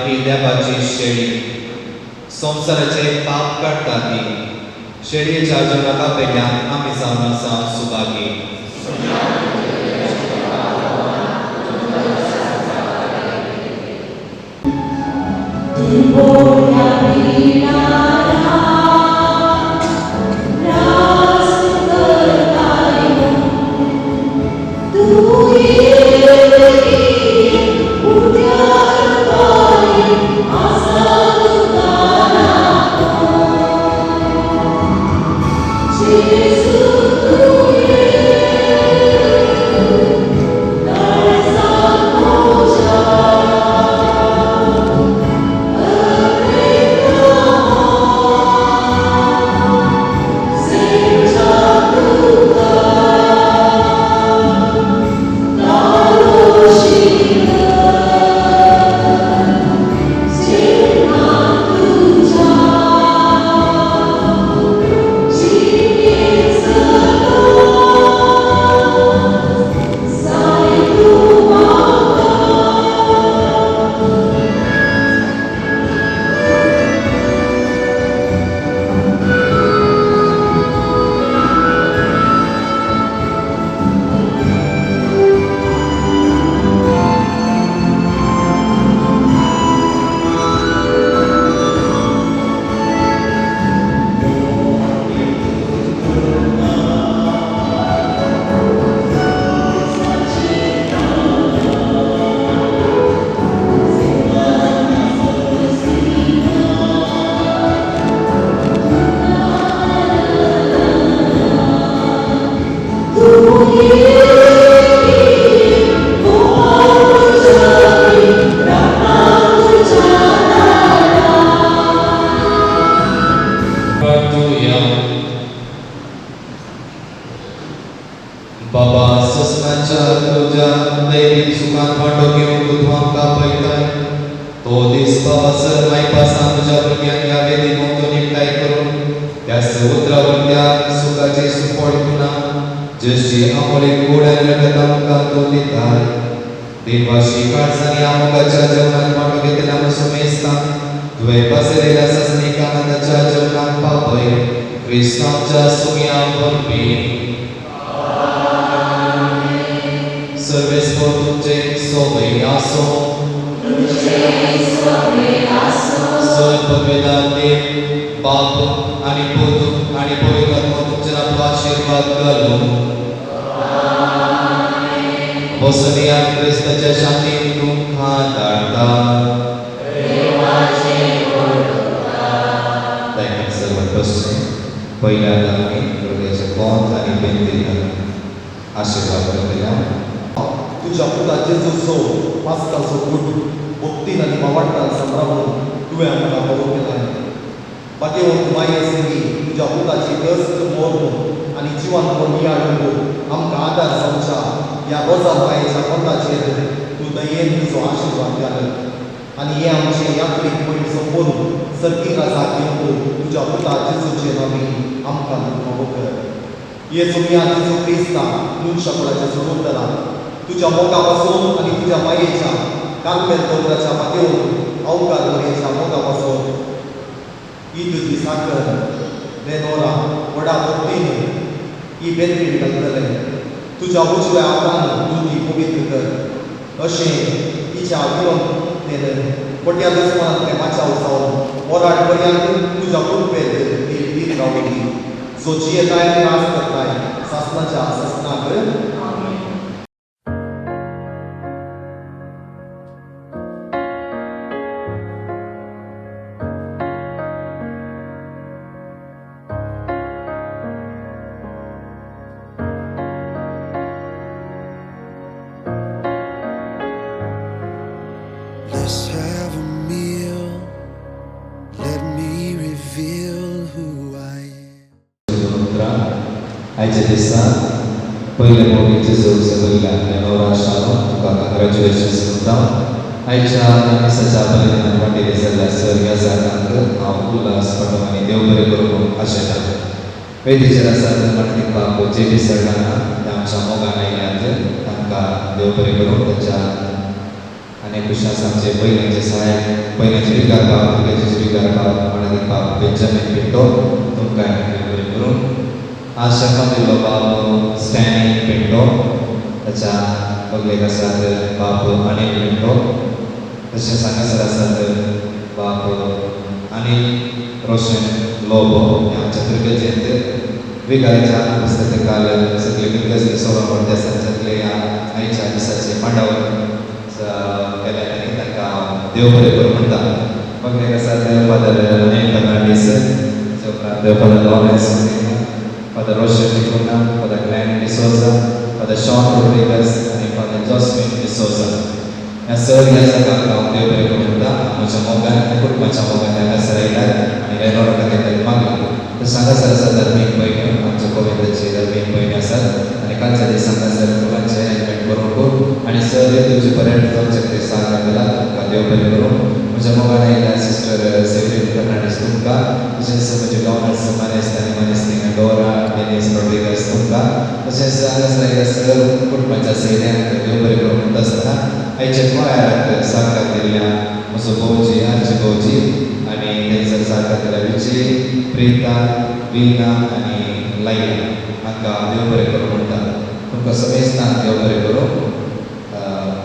ही देवाची शेळी संसाराचे पाप काढता ती शेळयेच्या जिवनाका पेल्यान आमी जावन आसा सुभागी बाबा ससनाच्या तुझ्या दैनिक सुखात वाटो घेऊन तू आमकां पळयताय तो दीस पावसर मायपासा तुझ्या भुरग्यांक ह्या वेदी मोठो निमताय करून त्या समुद्रावरल्या सुखाची सुपड पुना जशी आमोले गोड्यान रगत आमकां तो दिताय देवाशी काळजांनी आमोगाच्या जेवणात वाटो घेतल्या म्हसो मेस्ता तुवें पसरिल्ल्या ससनीक आनंदाच्या जेवणाक पावय क्रिस्तांच्या सुमयांक भरपी सर्वेस्वर तुमचे सोबय आसो सर्ववेदांत देव बाप आणि पुत्र आणि पवित्र आत्मा तुमचे नातू आशीर्वाद घालून बसनिया क्रिस्ताच्या शांतीन तुमकां धाडटा दैनिक सर्व बसचे पहिल्या आमी प्रभूचे कोंत आनी बेनती आशीर्वाद करतल्या तुझ्या पुताचे जो पास्ताचो गुट भक्तीन आनी मावडटान सांबाळून तुवें आमकां बरो केला बाकी माये सरी तुझ्या पुताची दस्त मोरून आनी जिवन नियाळ आमकां आदार जावच्या ह्या रोजा मायेच्या पंथाचेर तूं दयेन तुजो आशीर्वाद घाल आनी हे आमचे यात्रेक पयलीं संपूर्ण सर्तीक आसा घेवन तुझ्या पुता जेजूचे नामी आमकां बरो कर येसू जेजू क्रिस्ता मनशाकुळाच्या सोडून तुझ्या मोगापासून आणि तुझ्या मायेच्या कांपेल दोंगराच्या माथेवरून अवकाळ दर्याच्या मोगापासून ही तुझी साखर बेनोरा वडा भक्तीन ही बेनरी घालतले तुझ्या उजव्या हातान तूं ती पवित्र कर अशें तिच्या विरोध कोट्या दुस्मानांत प्रेमाच्या उत्सवान ओराड पर्यंत तुझ्या कृपेत ती वीर रावली जो जियेताय त्रास करताय सासनाच्या ससनाक Let's have a meal. Let me reveal who I am. आयच्या दिसा पयले मोगीचे चवसे वयल्यान नवराष्ट्रांत तुका कॉंग्रॅच्युलेशन्स करता आयच्या दिसाच्या बलिदानाक वाटेर जाल्ल्या सर्व जाणांक हांव उल्हास पटोवन आनी देव बरें करूं आशेता वेदीचेर आसा धर्मांतलीं बाब जे विसरना ते आमच्या मोगान आयल्यात तांकां देव बरें करूं तांच्या आनी आणि खुशास आमचे पहिल्याचे सहाय्यक पहिल्याचे विकार बाब तुमचे विकार बाब मला बाब बेंजामिन पिंटो तुमकां बरें करून आज शर्मा दिल्लो बाब स्टॅनी पिंटो ताच्या बगलेक आसात बाब अनिल पिंटो तशेंच हांगासर आसात बाब अनिल रोशन लोबो आमच्या दुर्गेचेंत विकाराच्या पुस्तकाल सगळे विकसित सोबत सगळे आईच्या दिसाचे मांडावर केल्या आनी तांकां देव बरें करूं म्हणटा बगलेक आसात father Anil Fernandes father Lawrence father Roshan D'Cunha father Glen D'Souza father Shaun Rodrigues आनी फादर जॉस्मिन डिसोजा ह्या सगळ्या ह्या सगळ्यांक हांव देव बरें करूं म्हणटा म्हज्या मोगान कुटुंबाच्या मोगान हांगासर आयल्यात आनी रेनोरा खातीर मागला हांगासर आसा धर्मीक भयण्यो आमच्या गोविंदाची धर्मीक भयण्यो आसात आनी कालच्या दिसांक हांगासर फुलांचें अरेंजमेंट करून खूब आनी सगळे तुमचे पर्यटन जावचे खातीर सहकार्य केला तुमकां देव बरें करूं म्हज्या मोगान आयल्या सिस्टर सेव्हिन फर्नांडीस तुमकां तशेंच म्हजे गवर्नर्स मानेस्त आनी मानेस्तीन डोरा डेनिस रॉड्रिगस तुमकां तशेंच हांगासर आयल्या सगळ्या कुटुंबाच्या सयऱ्यांक देव बरें करूं म्हणटा आसतना आयच्या गोंयाक सहकार दिल्ल्या म्हजो भोवजी आमचे भोवजी आनी थंयसर सहकार दिल्या विजय प्रिता विना आनी लायला हांकां देव बरें करूं म्हणटा तुमकां समेस्तांक देव बरें करूं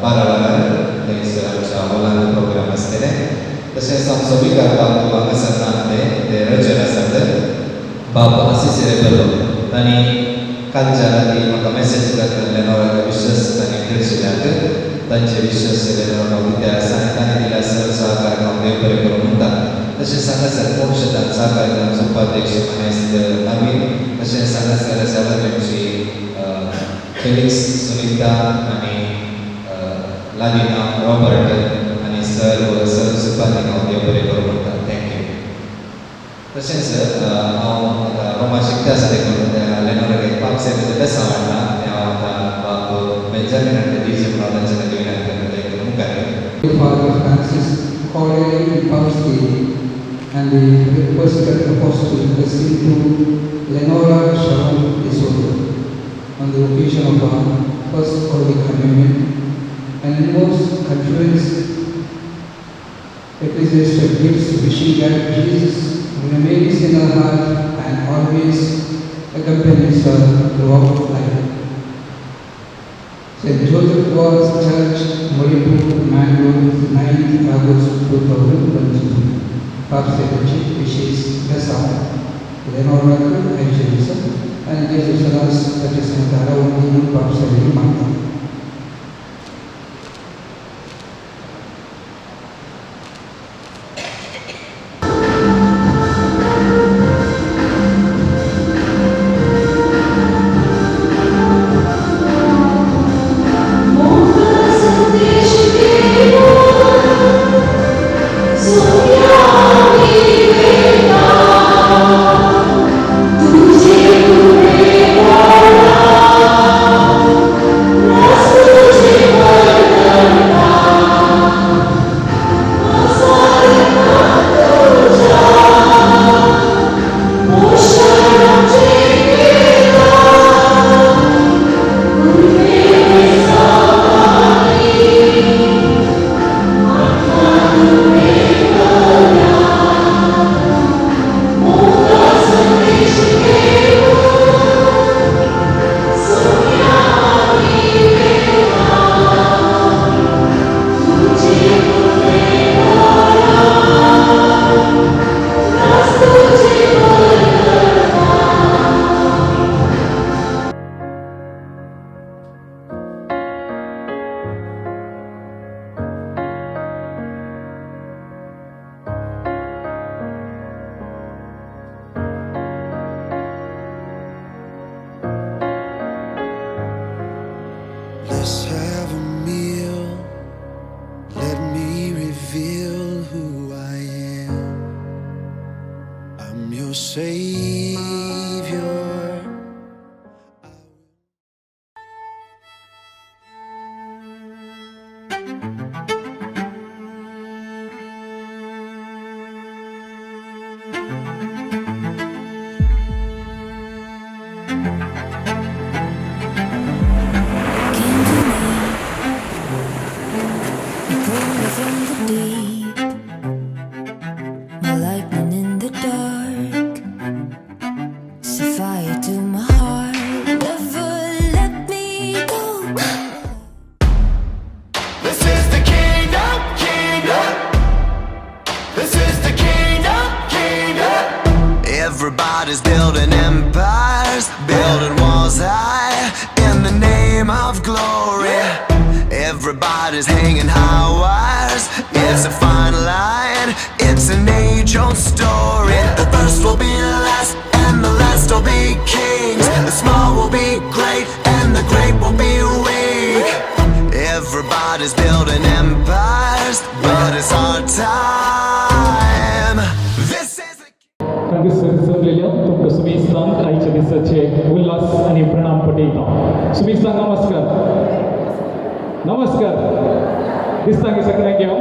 12 वरांर थंयसर आमच्या हॉलांत प्रोग्राम आसतले तशेंच आमचो विकार बाब हांगासर नासले ते रजर आसात बाब आसीस रेबलो तांणी कालच्या राती म्हाका मॅसेज घातलें नवऱ्याक विश्वास तांणी दर्शिल्ल्याक तांचे विश्वास नवरा विद्या आसा आनी तांणी दिल्या सर सहकार्याक हांव देव बरें करूं म्हणटा तशेंच हांगासर मोक्षदान सहकारी आमचो उपाध्यक्ष मानेस्त नवीन तशेंच हांगासर सेवाची फेलिक्स सुनीता आनी लालिना रॉबर्ट आनी सर सुपारीक हांव देव बरें करूं म्हणटा थँक्यू तशेंच हांव रोमा शिकता आसा देखून लेनोराक एक पाप सेवेचो बेसांव हाडला तें हांव आतां बाब बेंजामिन आनी डीजे म्हणून तांचे खातीर विनंती करता मुखार Father Francis cordially imparts and the requested apostle listening to Lenora Sharon D'Souza on the occasion of our first Holy Communion and in most countries ecclesiastic gifts wishing that Jesus remains in our heart and always accompanies her throughout life. St. Joseph was Church, Moripur, Mangalore, 9th August 2022. Papsevachi wishes Besau, Lenora and Jesus, and Jesus Salas, that is Natara, only Papsevachi Mata. Let's have a meal. Let me reveal who I am. I'm your Savior. Came to me, you pulled This is the kingdom, kingdom. Everybody's building empires, building walls high in the name of glory. Everybody's hanging high wires. It's a fine line, it's an age-old story. The first will be last, and the last will be kings. The small will be great, and the great will be weak. Everybody's building empires, but it's our time. This is जमलेल्या तुमकां सुमिस्तांक आयच्या दिसाचे उल्हास आनी प्रणाम पटयता. सुमिस्तांक नमस्कार. नमस्कार. दिसता की सगळ्यांक घेवन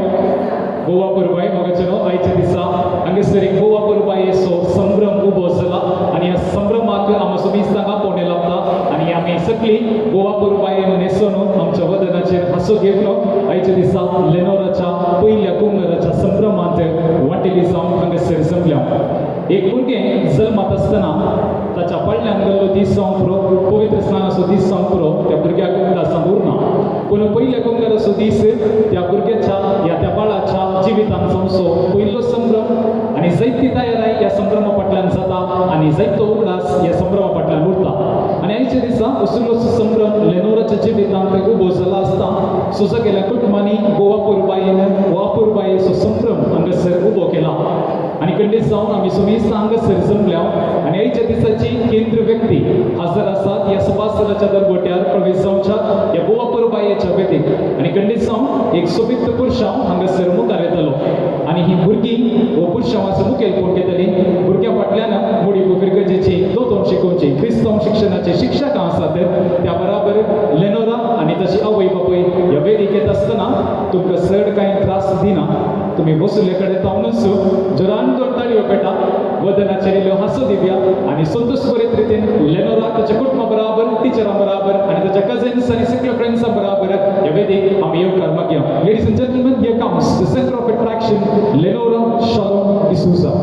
गोवा पुरबाय मोगाचेनो आयच्या दिसा हांगासर एक गोवा पुरबायेचो संभ्रम उबो जाला आनी ह्या संभ्रमाक आमी सुमिस्तांका पोवणे लागता आनी आमी सगळी गोवा पुरबायेन न्हेसून आमच्या वदनाचेर हांसो घेवलो आयच्या दिसा लेनोराच्या पयल्या कुंगराच्या संभ्रमांत वांटेली जावन हांगासर जमल्या. एक भुरगें जल्मात आसतना ताच्या पडल्यान गेल्लो दीस जावन पुरो पवित्र स्नानाचो दीस जावन पुरो त्या भुरग्याक उगडासां उरना. पूण पयल्या कुंगराचो दीस त्या भुरग्याच्या त्या बाळाच्या जिवितांत जावचो पयलो संभ्रम आनी जायती तयाराय ह्या संभ्रमा फाटल्यान जाता आनी जायतो उगडास ह्या संभ्रमा फाटल्यान उरता. आनी आयच्या दिसा असलोसो संभ्रम लेनोराच्या जिवितांत उबो जाला आसता सुजा गेल्या कुटुंबांनी गोवा पुरबायेचो संभ्रम हांगासर उबो केला आनी खंडीत जावन आमी सुमिस्तां हांगासर जमल्या आनी आयच्या दिसाची केंद्र व्यक्ती हाजर आसात ह्या सभास्थळाच्या दरवट्यार प्रवेश जावच्या ह्या गोवा पुरबायेच्या वेदीक आनी खंडीत जावन एक सोबीत पुरशांव हांगासर मुखार येतलो आनी ही भुरगीं हो पुरशांवाचो मुखेलपण घेतली. भुरग्या फाटल्यान मोडी गरजेची दोतोन शिकोवची क्रिस्तांव शिक्षणाचे शिक्षक आसात त्या बराबर लेनोरा आनी ताची आवय बापूय ह्या वेदीक येत आसतना तुमकां चड कांय त्रास दिना. तुम्ही बसले कडेन तावनूच जोरान दोन ताळयो पेटा वदनाचेर इल्लो हांसो दिवया आनी संतोश बरेत रितीन लेनोरा ताच्या कुटुंबा बराबर टिचरां बराबर आनी ताच्या कझन्स आनी सगळ्या फ्रेंड्सां बराबर ह्या वेदीक आमी येवकार मागया. Ladies and gentleman, here comes the centre of attraction Lenora Shalom D'Souza.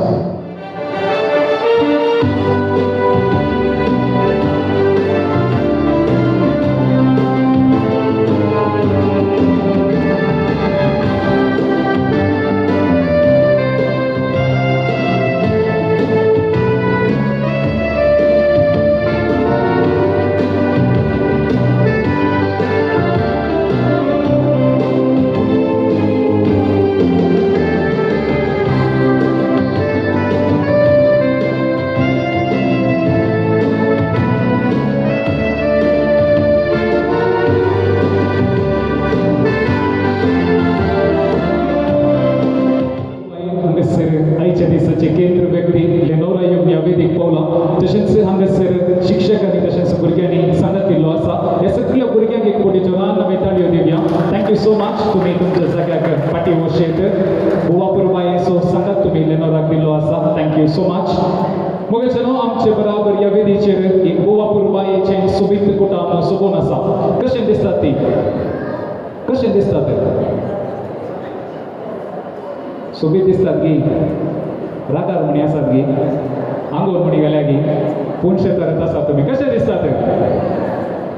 केंद्र व्यक्ती लेनोरा येवन ह्या वेदीक पावला. तशेंच हांगासर शिक्षक आनी तशेंच भुरग्यांनी सांगत दिल्लो आसा. ह्या सगळ्या भुरग्यांक एक कोटी जोरान आमी ताळयो दिवया. Thank you so much. तुमी तुमच्या जाग्याक फाटी वशेत गोवा पुरबायेचो सांगात तुमी लेनोराक दिल्लो आसा. Thank you so much. मोगेचनो आमचे बराबर ह्या वेदीचेर एक गोवा पुरबायेचें सोबीत कुटाम सोबून आसा. कशें दिसतात ती? कशें दिसतात? सोबीत दिसतात गी? रागार म्हणी आसात गी? आंगोर म्हणी गेल्या गी? पुणशे तरत आसात तुमी. कशें दिसतात?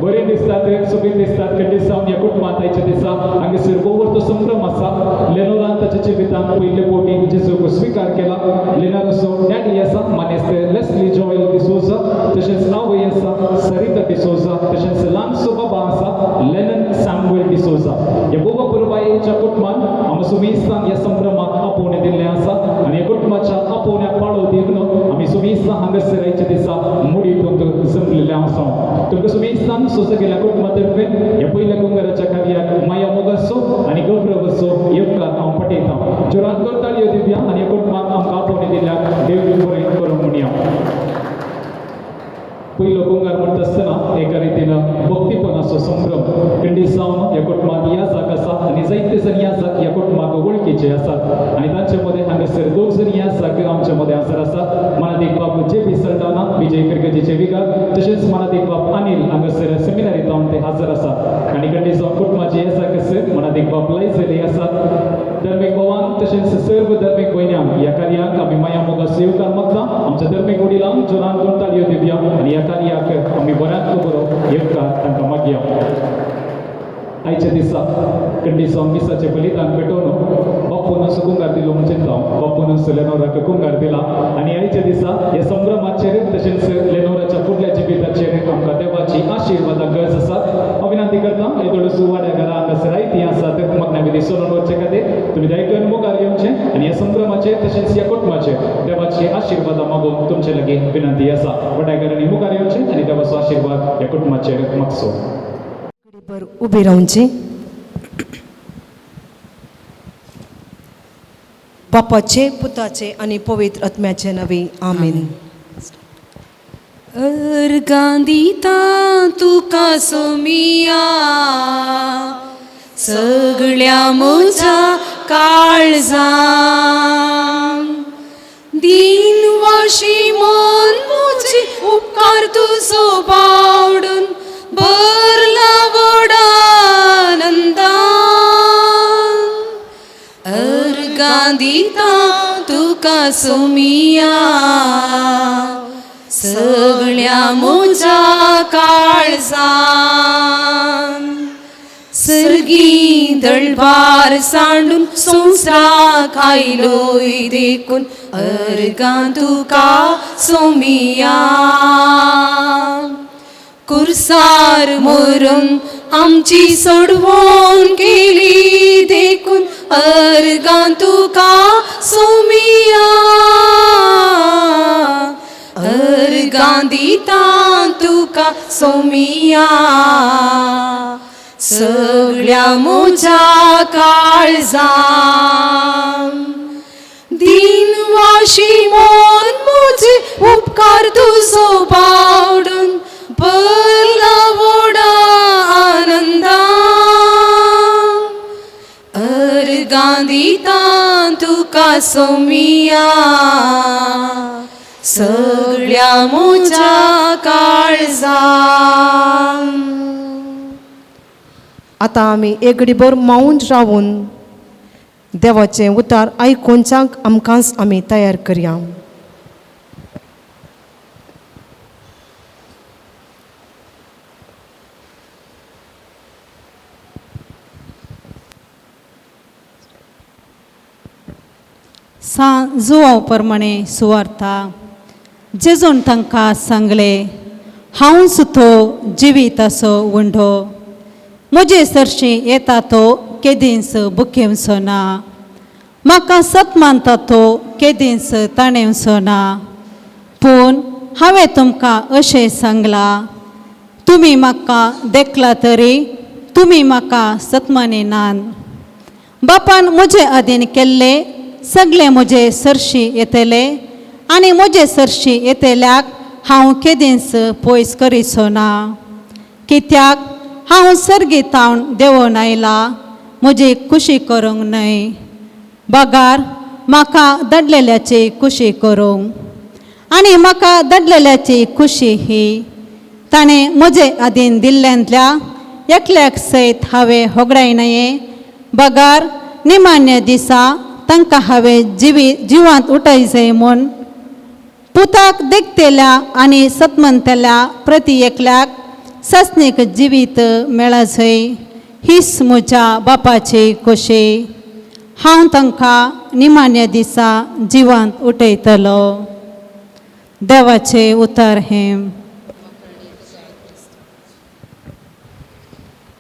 बरें दिसतात, सोबीत दिसतात. खंडीत जावन ह्या कुटुंबांत आयच्या दिसा हांगासर गोवर्तो संभ्रम आसा. लेनोरान ताच्या जिवितांत पयले फावटी जेजूक स्विकार केला. लेनोराचो डॅडी आसा मानेस्ते लेस्ली जॉयल डिसोजा, तशेंच आवय आसा सरिता डिसोजा, तशेंच ल्हानसो बाबा आसा लेनन सॅम्युएल डिसोजा. ह्या गोवा पुरबायेच्या कुटुंबान आमी सुमिस्तांक ह्या संभ्रमाक आपोवणें दिल्लें आसा आनी ह्या कुटुंबाच्या आपोवण्या पाळो दिवन आमी सुमिस्तां हांगासर आयच्या दिसा मुडीतून जमलेले आसा. तुमकां सुमिस्तान सुजा गेल्या कुटुंबातर्फे ह्या पयल्या कुंगराच्या कार्याक माया मोगाचो आनी गौरवाचो येवकार हांव पटयतां. जोरान दोन ताळयो दिवया आनी ह्या कुटुंबाक आमकां आपोवणें दिल्याक देव बरें करूं म्हणया. पयलो कुंगार म्हणटा आसतना एका रितीन भक्तीपणाचो संभ्रम खंडीत जावन ह्या कुटुंबांत याजक आसा आनी जायते जण याजक ह्या कुटुंबाक वळखीचे आसात आनी तांचे मदें हांगासर दोग जण याजक आमच्या मदें हजर आसात. मनादीक बाब जे.पी. सल्डाना विजय फिरगजेचे विगार, तशेंच मनादीक बाब अनिल हांगासर सेमिनारी जावन ते हजर आसात आनी खंडीत जावन कुटुंबाचे याजक आसात मनादीक बाब लायजले आसात. धर्मीक भावांक तशेंच सर्व धर्मीक भयण्यांक ह्या कार्याक आमी माया मोगाचो येवकार मागता. आमच्या धर्मीक वडिलांक जोरान दोन ताळयो दिवया आनी ह्या कार्याक आमी बऱ्यांत बरो येवकार तांकां मागया. आयच्या दिसा खंडीत जावन मिसाचें बलिदान पेटोवन बापून असो कुंगार दिलो म्हणून चिंता. लेनोराक कुंगार दिला आणि आयच्या दिसा या संभ्रमाचेर तशेंच लेनोराच्या फुडल्या जिविताचेर आमकां देवाची आशीर्वाद गरज आसा विनंती करता येदोळसू वाड्या घरा हांगासर आयती आसा तर मग्न विधी सोडून वचचे खातीर तुमी दयेकरून मुखार घेवचे आणि या संभ्रमाचेर तशेंच या कुटुंबाचेर देवाची आशीर्वाद मागून तुमचे लागीं विनंती आसा वड्याघरांनी मुखार येवचे आणि देवाचो आशीर्वाद या कुटुंबाचेर मागचो. उबे रावचे. बापाचे पुताचे आणि पवित्र आत्म्याचे नवे आमेन. अर्गांदिता तुका सोमिया सगळ्या म्हज्या काळजान दिनवाशी मन मुझे उपकार तुजो बावडून भरला वडानंदान. अर्गांदिता तुका सोमिया सगळ्या म्हज्या काळजान सर्गी दळबार सांडून संवसाराक आयलोय देखून अर्गां तुका सोमिया. कुर्सार मरून आमची सोडवण केली देखून अर्गां तुका सोमिया. अर्गां दिता तुका सोमिया सगळ्या म्हज्या काळजान दिनवाशी मन मुझे उपकार तुजो बावडून भरला व्हडा आनंदान. अर्गां दिता तुका सोमिया सगळ्या म्हज्या काळजान. आता आमी एक घडीभर मौन रावून देवाचें उतार आयकोवच्याक आमकांच आमी तयार करया. जुवांव प्रमाणे सुवार्ता जेजून तांकां सांगले हांव सुतो जिविताचो उंडो म्हजे सरशी येता तो केदींच बुकेवचो ना म्हाका सत मानता तो केदींच ताणेवचो ना. पूण हांवें तुमकां अशें सांगलां तुमी म्हाका देखला तरी तुमी म्हाका सतमानिनात. बापान म्हजे आदीन केल्ले सगळे म्हजे सरशी येतले आनी म्हजे सरशी येतल्याक हांव केदींच पयस करीचो ना. कित्याक हांव सर्गीतावन देंवोन आयला म्हजी खुशी करूंक न्हय बगार म्हाका दडलेल्याची खुशी करूंक आनी म्हाका दडलेल्याची खुशी ही ताणें म्हजे आदीन दिल्ल्यांतल्या एकल्याक सयत हांवें होगडायनये बगार निमान्य दिसा तांकां हांवें जिवांत उठयचें म्हूण पुताक देखतेल्या आनी सतमंतल्या प्रती एकल्याक सस्नीक जिवीत मेळचय हीच म्हज्या बापाची खोशी. हांव तांकां निमान्य दिसा जिवांत उठयतलो. देवाचें उतर हें.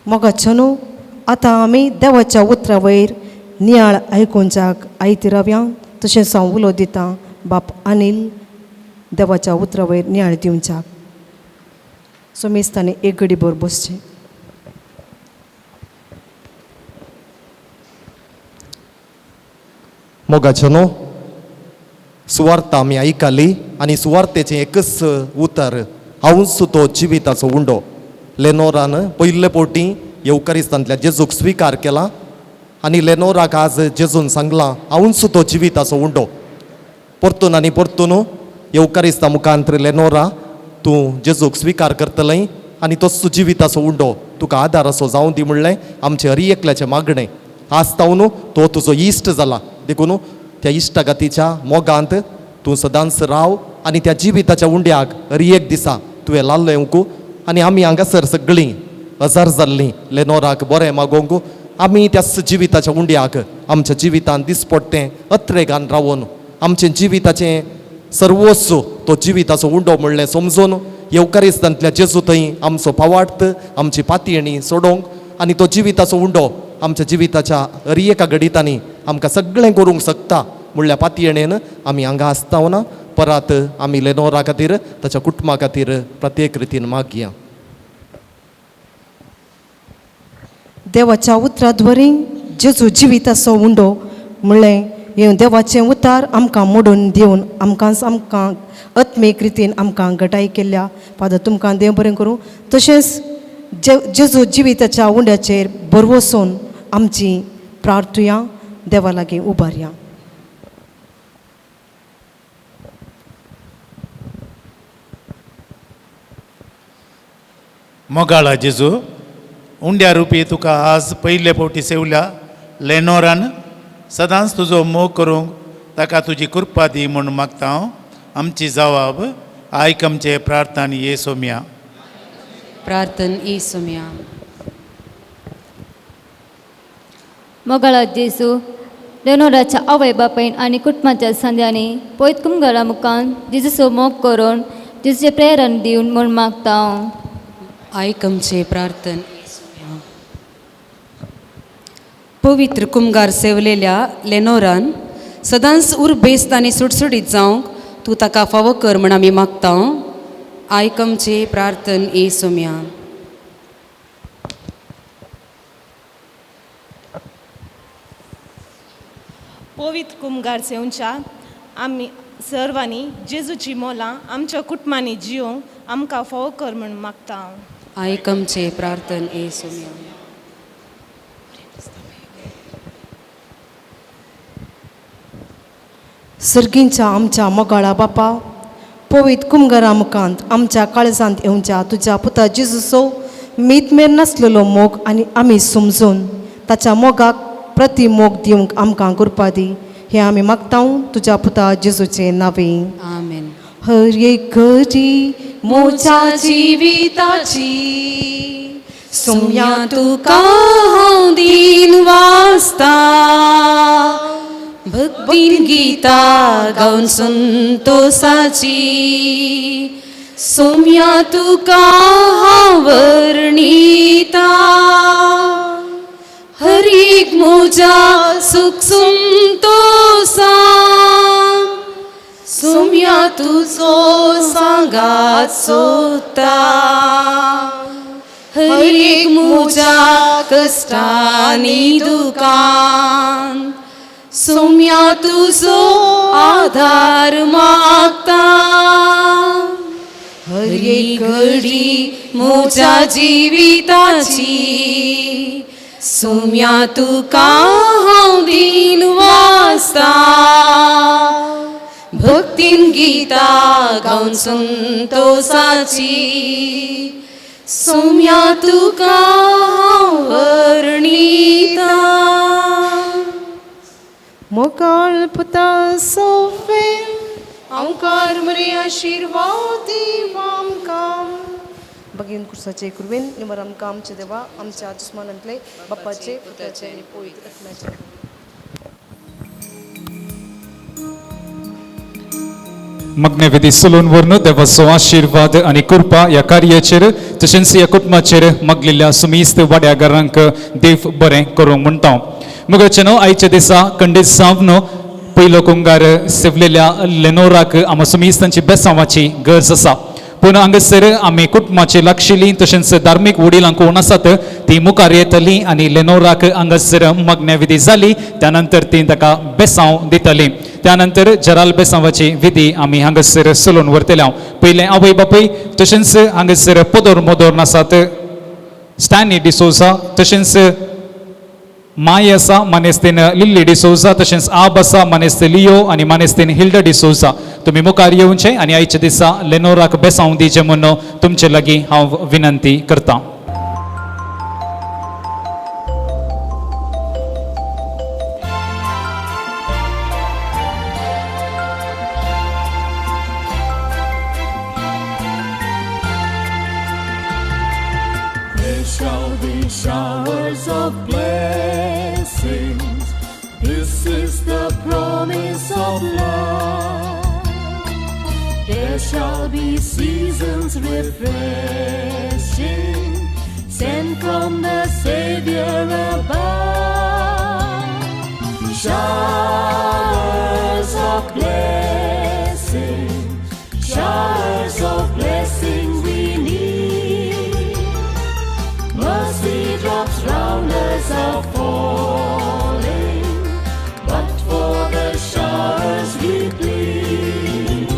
मोगाचो न्हू आतां आमी देवाच्या उतरा वयर नियाळ आयकोवच्याक आयती रावया. तशेंच हांव उलो दितां बाप अनिल देवाच्या उतरा वयर नियाळ दिवच्याक. सो मेस्तांनी एक घडीभर बसचें. मोगाचो न्हू सुवार्ता आमी आयकली आनी सुवार्तेचें एकच उतर हांव सुतो जिविताचो उंडो. लेनोरान पयले पोटी येवकारिस्तांतल्या जेजूक स्विकार केला आनी लेनोराक आज जेजून सांगलां हांव सुतो जिविताचो उंडो. परतून आनी परतून येवकारिस्ता मुखांतर लेनोरा तूं जेजूक स्विकार करतलें आनी तोच जिविताचो उंडो तुका आदार असो जावं दी म्हणलें आमचें हर एकल्याचें मागणें. आज तावन तो तुजो इश्ट जाला देखून त्या इश्टागतीच्या मोगांत तूं सदांच राव आनी त्या जिविताच्या उंड्याक हर एक दिसा तुवें लाल्लो येवंक आनी आमी हांगासर सगळीं हजर जाल्लीं लेनोराक बरें मागोवंक आमी त्या जिविताच्या उंड्याक आमच्या जिवितांत दिसपट्टें अत्रेगान रावून आमचे जिविताचें सर्वस्व तो जिविताचो उंडो म्हणलें समजून येवकारिस्तांतल्या जेजू थंय आमचो पावार्थ आमची पातयणी सोडोवंक आनी तो जिविताचो उंडो आमच्या जिविताच्या हर एका घडितांनी आमकां सगळें करूंक शकता म्हणल्या पातयणेन आमी हांगा आसतना परत आमी लेनोरा खातीर ताच्या कुटुंबा खातीर प्रत्येक रितीन मागया. देवाच्या उतराद्वरी जेजू जिविताचो उंडो म्हणलें हे देवाचें उतार आमकां मोडून दिवन आमकां आत्मीक रितीन आमकां घटाय केल्या. फादर तुमकां देव बरें करूं. तशेंच जेजू जिविताच्या उंड्याचेर बरवसून आमची प्रार्थुया देवा लागीं उबारया. मोगाळा जेजू उंड्या रुपी तुका आज पयले फावटी सेवल्या लेनोरान सदांच तुजो मोग करूंक ताका तुजी कृपा दी म्हूण मागता हांव. आमची जबाब आयक आमचे प्रार्थना येसोम्या. प्रार्थना येसोम्या. मोगाळा जेजू लेनोराच्या आवय बापायन आनी कुटुंबाच्या संद्यांनी पयत कुमगारा मुखान जेजूचो मोग करून जेजूचे प्रेरण दिवन म्हूण मागता हांव. आयक आमचे प्रार्थना येसोम्या. पवित्र कुमगार सेवलेल्या लेनोरान सदांच उर्बेस्त आनी सुटसुटीत जावंक तूं ताका फावो कर म्हूण आमी मागता. आयक आमचे प्रार्थना येसोम्या. पवित्र कुमगार सेवच्या आमी सर्वांनी जेजूची मोलां आमच्या कुटुंबांनी जियोंक आमकां फावो कर म्हूण मागता हांव. आयक आमचे प्रार्थना येसोम्या. सर्गींच्या आमच्या मोगाळा बापा पवित्र कुमगारा मुखांत आमच्या काळजांत येवच्या तुज्या पुता जेजूचो मीतमेर नासलेलो मोग आनी आमी समजून ताच्या मोगाक प्रति मोग दिवंक आमकां कृपा दी. हे आमी मागता तुज्या पुता जेजूचे नांवें. आमेन. हर एक घडी मोच्या जिविताची सोम्या तुका हांव दीन वाचता. भक्तीन गीता गावन संतोषाची सोम्या तुका हांव वर्णिता. हर एक मोजा सुख संतोषा सोम्या तुजो सांगात सोदता. हर एक मोजा कश्टांनी दुखान सोम्या तुजो आधार मागता. हर एक घडी मोच्या जिविताची सोम्या तुका हांव दीन वाचता. भक्तीन गीता गावन संतोषाची सोम्या तुका हांव वर्णिता. मोगाळ पुता सोफे आमकां मरे आशिर्वाद दी आमकां. बगीन कुर्साचे कुरवेन निमर आमकां आमचे देवा आमच्या दुस्मानांतले बापाचे पुताचे आनी पवित्र आत्म्याचे. मग्नविधी सुलून वर्ण देवाचो आशीर्वाद आनी कृपा ह्या कार्याचेर तशेंच ह्या कुटुंबाचेर मगलेल्या सुमिस्त वाड्यागारांक देव बरें करूंक म्हणटा. मुगचेनो आयच्या दिसा खंडीत सावन पयलो कुंगार सेवलेल्या लेनोराक आम सुमिस्तांची बेसांवाची गरज आसा. पूण हांगासर आमी कुटुंबाची लागशिल्लीं तशेंच धार्मीक वडिलां कोण आसात ती मुखार येतलीं आनी लेनोराक हांगासर मग्नविधी जाली. त्यानंतर ती ताका बेसांव दितलीं. त्यानंतर जराल बेसांवाची विधी आमी हांगासर चलोवन व्हरतल्या. पयलें आवय बापूय तशेंच हांगासर पोदोर मोदोर आसात स्टॅनी डिसोजा तशेंच माय आसा मानेस्तेन लिल्ली डिसोजा तशेंच आब आसा मानेस्ते लियो आनी मानेस्तेन हिल्डा डिसोजा. तुमी मुखार येवचें आनी आयच्या दिसा लेनोराक बेसांव दिचें म्हणून तुमचे लागीं हांव विनंती करतां. shall be showers of blessings. This is the promise of love. shall be seasons refreshing, sent from the Savior above. Showers of blessing, showers of blessing we need. Mercy drops round us are falling, but for the showers we plead.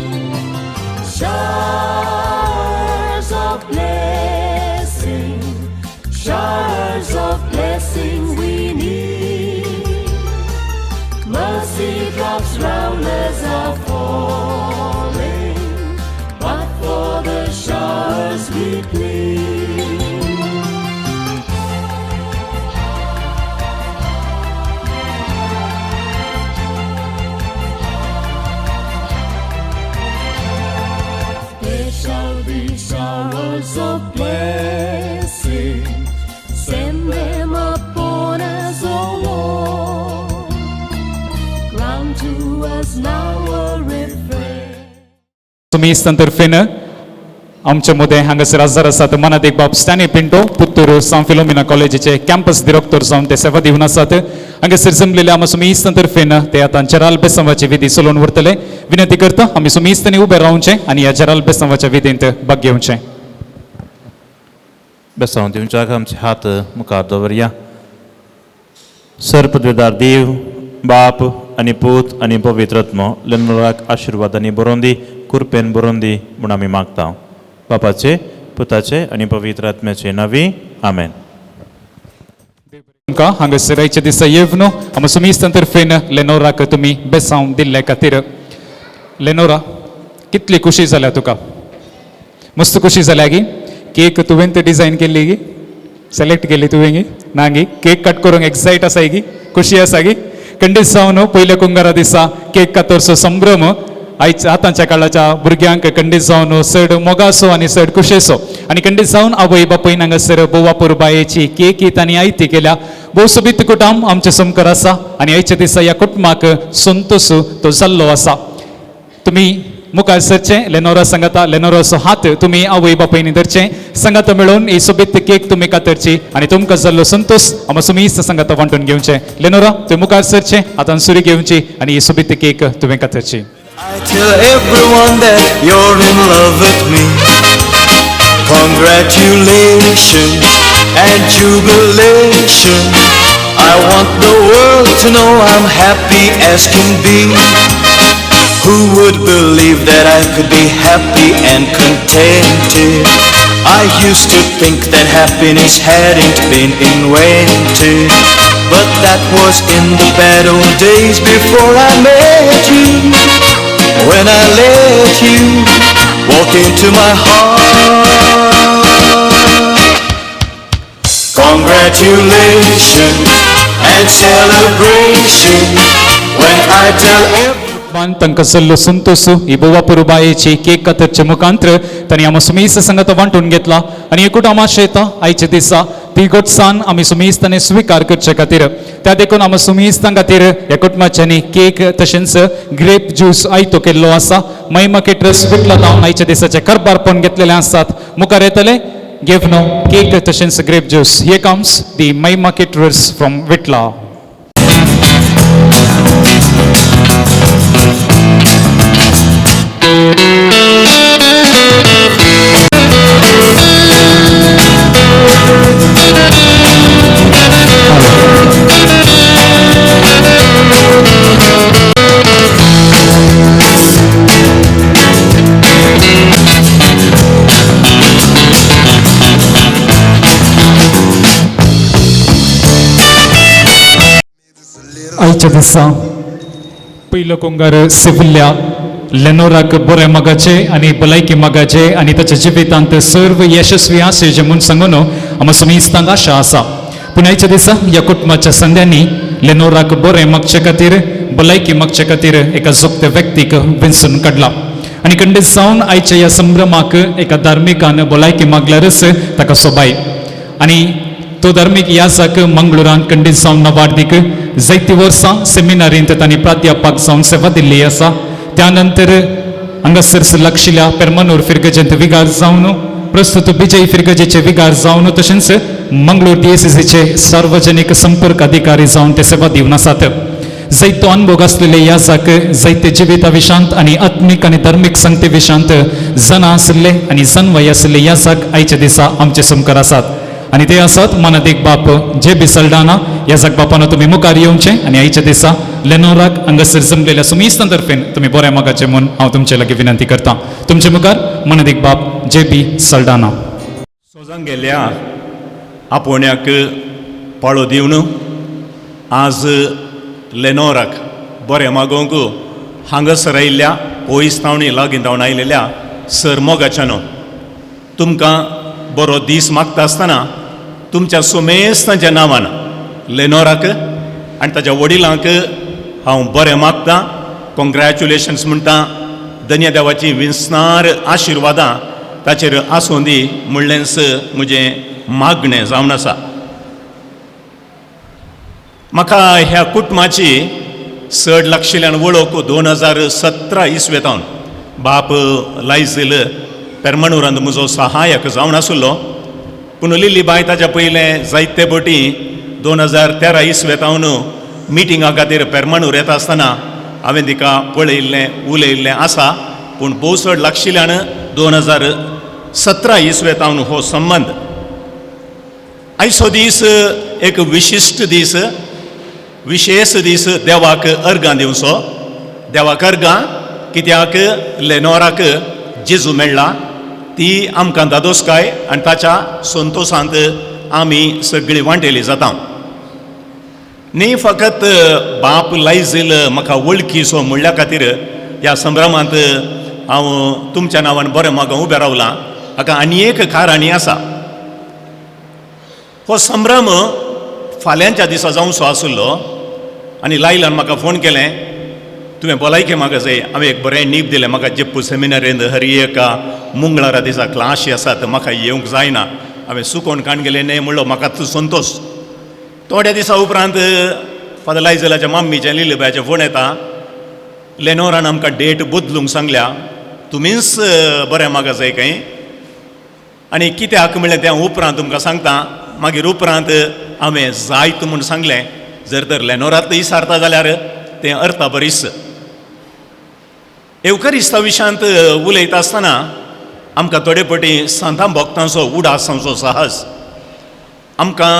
Showers of blessing, showers of blessing we need. Mercy drops round us are falling, but for the showers we plead. There shall be showers of blessing, send them upon us, O Lord. Grant to us now a refrain. तुम्ही तर्फेनं आमच्या मध्ये हांगासर आजार आसात मनात एक बाब स्टॅनी पिंटो पुत्तूर सान फिलोमिना कॉलेजीचे कॅम्पस डिरेक्टर जावन ते सेवा दिवन आसात. हांगासर जमलेले आमी सुमीस्त तर्फेनं ते आतां जराल बेसवाची विधी चलोवन व्हरतले. विनंती करता आमी सुमीस्तनी उबे रावचें आनी ह्या जराल बेसवाच्या विधींत भाग घेवचें. बेसांव दिवच्याक आमचे हात मुखार दवरया. सर्पद्वेदार देव बाप आनी पूत आनी पवित्र आत्मो लेनोराक आशिर्वादांनी बरोवन दी, कुरपेन बरोवन दी म्हूण आमी मागता. बापाचे, पुताचे आनी पवित्र आत्म्याचे नांवी आमेन. तुमकां हांगासर आयचे दिसा येवनो आमी सुमीस्त तर्फेन लेनोराक तुमी बेसांव दिल्ले खातीर. लेनोरा, कितली खुशी जाल्या तुका? मस्त खुशी जाल्या गी? केक तुवें ते डिझायन केल्ली गी? सिलेक्ट केली तुवें गी? ना गी? केक कट करूंक एक्सायट आसा गी? खुशी आसा गी? खंडीत जावन पयल्या कुंगारा दिसा केक कातरचो संभ्रम आयज आतांच्या काळाच्या भुरग्यांक खंडीत जावन चड मोगासो आनी चड खुशेचो. आनी खंडीत जावन आवय बापूय हांगासर बोवापूर बायेची केक ही तांणी आयती केल्या. भोव सोबीत कुटुंब आमचे समकार आसा आनी आयच्या दिसा ह्या कुटुंबाक संतोश तो जाल्लो आसा. तुमी मुखार सरचें. लेनोरा सांगाता लेनोराचो हात तुमी आवय बापूयनी धरचें. सांगात मेळून ही सोबीत केक तुमी कातरची आनी तुमकां जाल्लो संतोश आमी सुमीस्त सांगात वांटून घेवचें. लेनोरा, तुवें मुखार सरचें, आतां सुरी घेवची आनी ही सोबीत केक तुवें कातरची. I tell everyone that you're in love with me. Congratulations and jubilation. I want the world to know I'm happy as can be. Who would believe that I could be happy and contented? I used to think that happiness hadn't been invented, but that was in the bad old days before I met you. When I let you walk into my heart. Congratulations and celebration when I tell everyone. तांकां जाल्लो संतोष ही बोवापूर बायेची cake कातरच्या मुखांतर तांणी आमी सुमीस्त संगत वांटून घेतला. आनी हे कुटुंब आशा येता आयच्या दिसा ती घटसाण आमी सुमीस्तांनी स्विकार करचे खातीर. त्या देखून आमी सुमीस्तां खातीर ह्या कुटुंबाच्यांनी केक तशेंच ग्रेप ज्यूस आयतो केल्लो आसा. महिमा केटरर्स विटला लावन आयच्या दिसाचे करबारपण घेतलेले आसात. मुखार येतले घेवनो केक तशेंच grape juice. Here comes the Mahima caterers from Vitla. आयच्या दिसा पयलो कुंगार सिविल्ल्या लेनोराक बरे मगाचे आनी भलायकी मगाचे आनी ताच्या जिवितांत सर्व यशस्वी आसेचे म्हूण सांगून आमी सुमीस्तांक आशा आसा. पूण आयच्या दिसा ह्या कुटुंबाच्या संद्यांनी लेनोराक बरे मागचे खातीर भलायकी मागचे खातीर एका जोगत्या व्यक्तीक वेंचून काडला. आनी खंडीत जावन आयच्या ह्या संभ्रमाक एका धार्मिकान भलायकी मागल्यारच ताका सोबाय. आनी तो धार्मीक यासाक मंगळुरांत खंडीत जावन नवार्दीक जायतीं वर्सां सेमिनारींत तांणी प्राध्यापक जावन सेवा दिल्ली आसा. त्यानंतर हांगासर लागशिल्ल्या पेरमानूर फिरगजेंत विगार जावन प्रस्तुत बिजय फिरगजेचे विगार जावन तशेंच मंगळूर DCCचे सार्वजनीक संपर्क अधिकारी जावन ते सेवा दिवन आसात. जायतो अनुभव आसलेले याजाक जायते जिविता विशांत आनी आत्मीक आनी धर्मीक संगते विशांत जना आसले आनी जनवय आसले याजाक आयच्या दिसा आमचे समकार आसात. आनी ते आसात मानदेक बाप JB सल्डाना याजाक बापानो तुमी मुखार येवचे आनी आयच्या दिसा लेनोराक हांगासर जमलेल्या सुमिस्तांतर्फेन तुमी बऱ्या मोगाचे म्हूण हांव तुमचे लागीं विनंती करता. तुमचे मुखार मानदेक बाप JB सल्डाना. सोजांग गेल्या आपोण्याक पाळो दिवन आज लेनोराक बरें मागोवंक हांगासर आयिल्ल्या पोइस्तावणी लागीं जावन आयिल्ल्या सर मोगाच्यानो तुमकां बरो दीस मागता आसतना तुमच्या सुमेस्तांच्या नांवान लेनोराक आनी ताच्या वडिलांक हांव बरें मागतां, कॉंग्रॅच्युलेशन्स म्हणटा. धन्यदेवाची विस्नार आशिर्वादां ताचेर आसूं दी म्हणलेंच म्हजें मागणें जावन आसा. म्हाका ह्या कुटुंबाची चड लागशिल्ल्यान वळख 2017 इसवेतावन बाप लायझील पेरमानूरांत म्हजो सहायक जावन आसलो. पूण लिलीबाई ताच्या पयलें जायते फावटी 2013 इसवेतावन मिटिंगा खातीर पेरमानूर येता आसतना हांवें तिका पळयिल्लें उलयिल्लें आसा. पूण भोव चड लागशिल्ल्यान 2017 इसवेतावन हो संबंद. आयचो दीस एक विशिश्ट दीस, विशेष दीस देवाक अर्गां दिवचो. देवाक अर्गां कित्याक लेनोराक जेजू मेळ्ळा, ती आमकां दादोसकाय आनी ताच्या संतोशांत आमी सगळीं वांटेली जाता. न्ही फकत बाप लायझील म्हाका वळखीचो म्हणल्या खातीर ह्या संभ्रमांत हांव तुमच्या नांवान बरें मागोवंक उबें रावलां. हाका आनी एक कारण आसा. हो संभ्रम फाल्यांच्या दिसा जावचो आसलो आनी लायलान म्हाका फोन केलें, तुवें भलायकी म्हाका जाय. हांवें एक बरें नीप दिलें, म्हाका जेप्पू सेमिनारींत हरिएका मंगळारा दिसा क्लासी आसा तर म्हाका येवंक जायना. हांवें सुकोवन काण गेलें न्हय म्हणलो, म्हाका संतोश. थोड्या दिसा उपरांत फादर लायझीलाच्या मम्मीचे लिलीबायचे फोन येता, लेनोरान आमकां डेट बदलूंक सांगल्या, तुमीच बरें म्हाका जाय खंय. आनी कित्याक म्हणलें तें उपरांत तुमकां सांगता. मागीर उपरांत हांवें जायत म्हूण सांगलें. जर तर लेनोरांत इसारता जाल्यार तें अर्था बरीच. एवकरिस्ता विशांत उलयता आसतना आमकां थोडे फावटी सांतां भक्तांचो उडास जावचो साहस. आमकां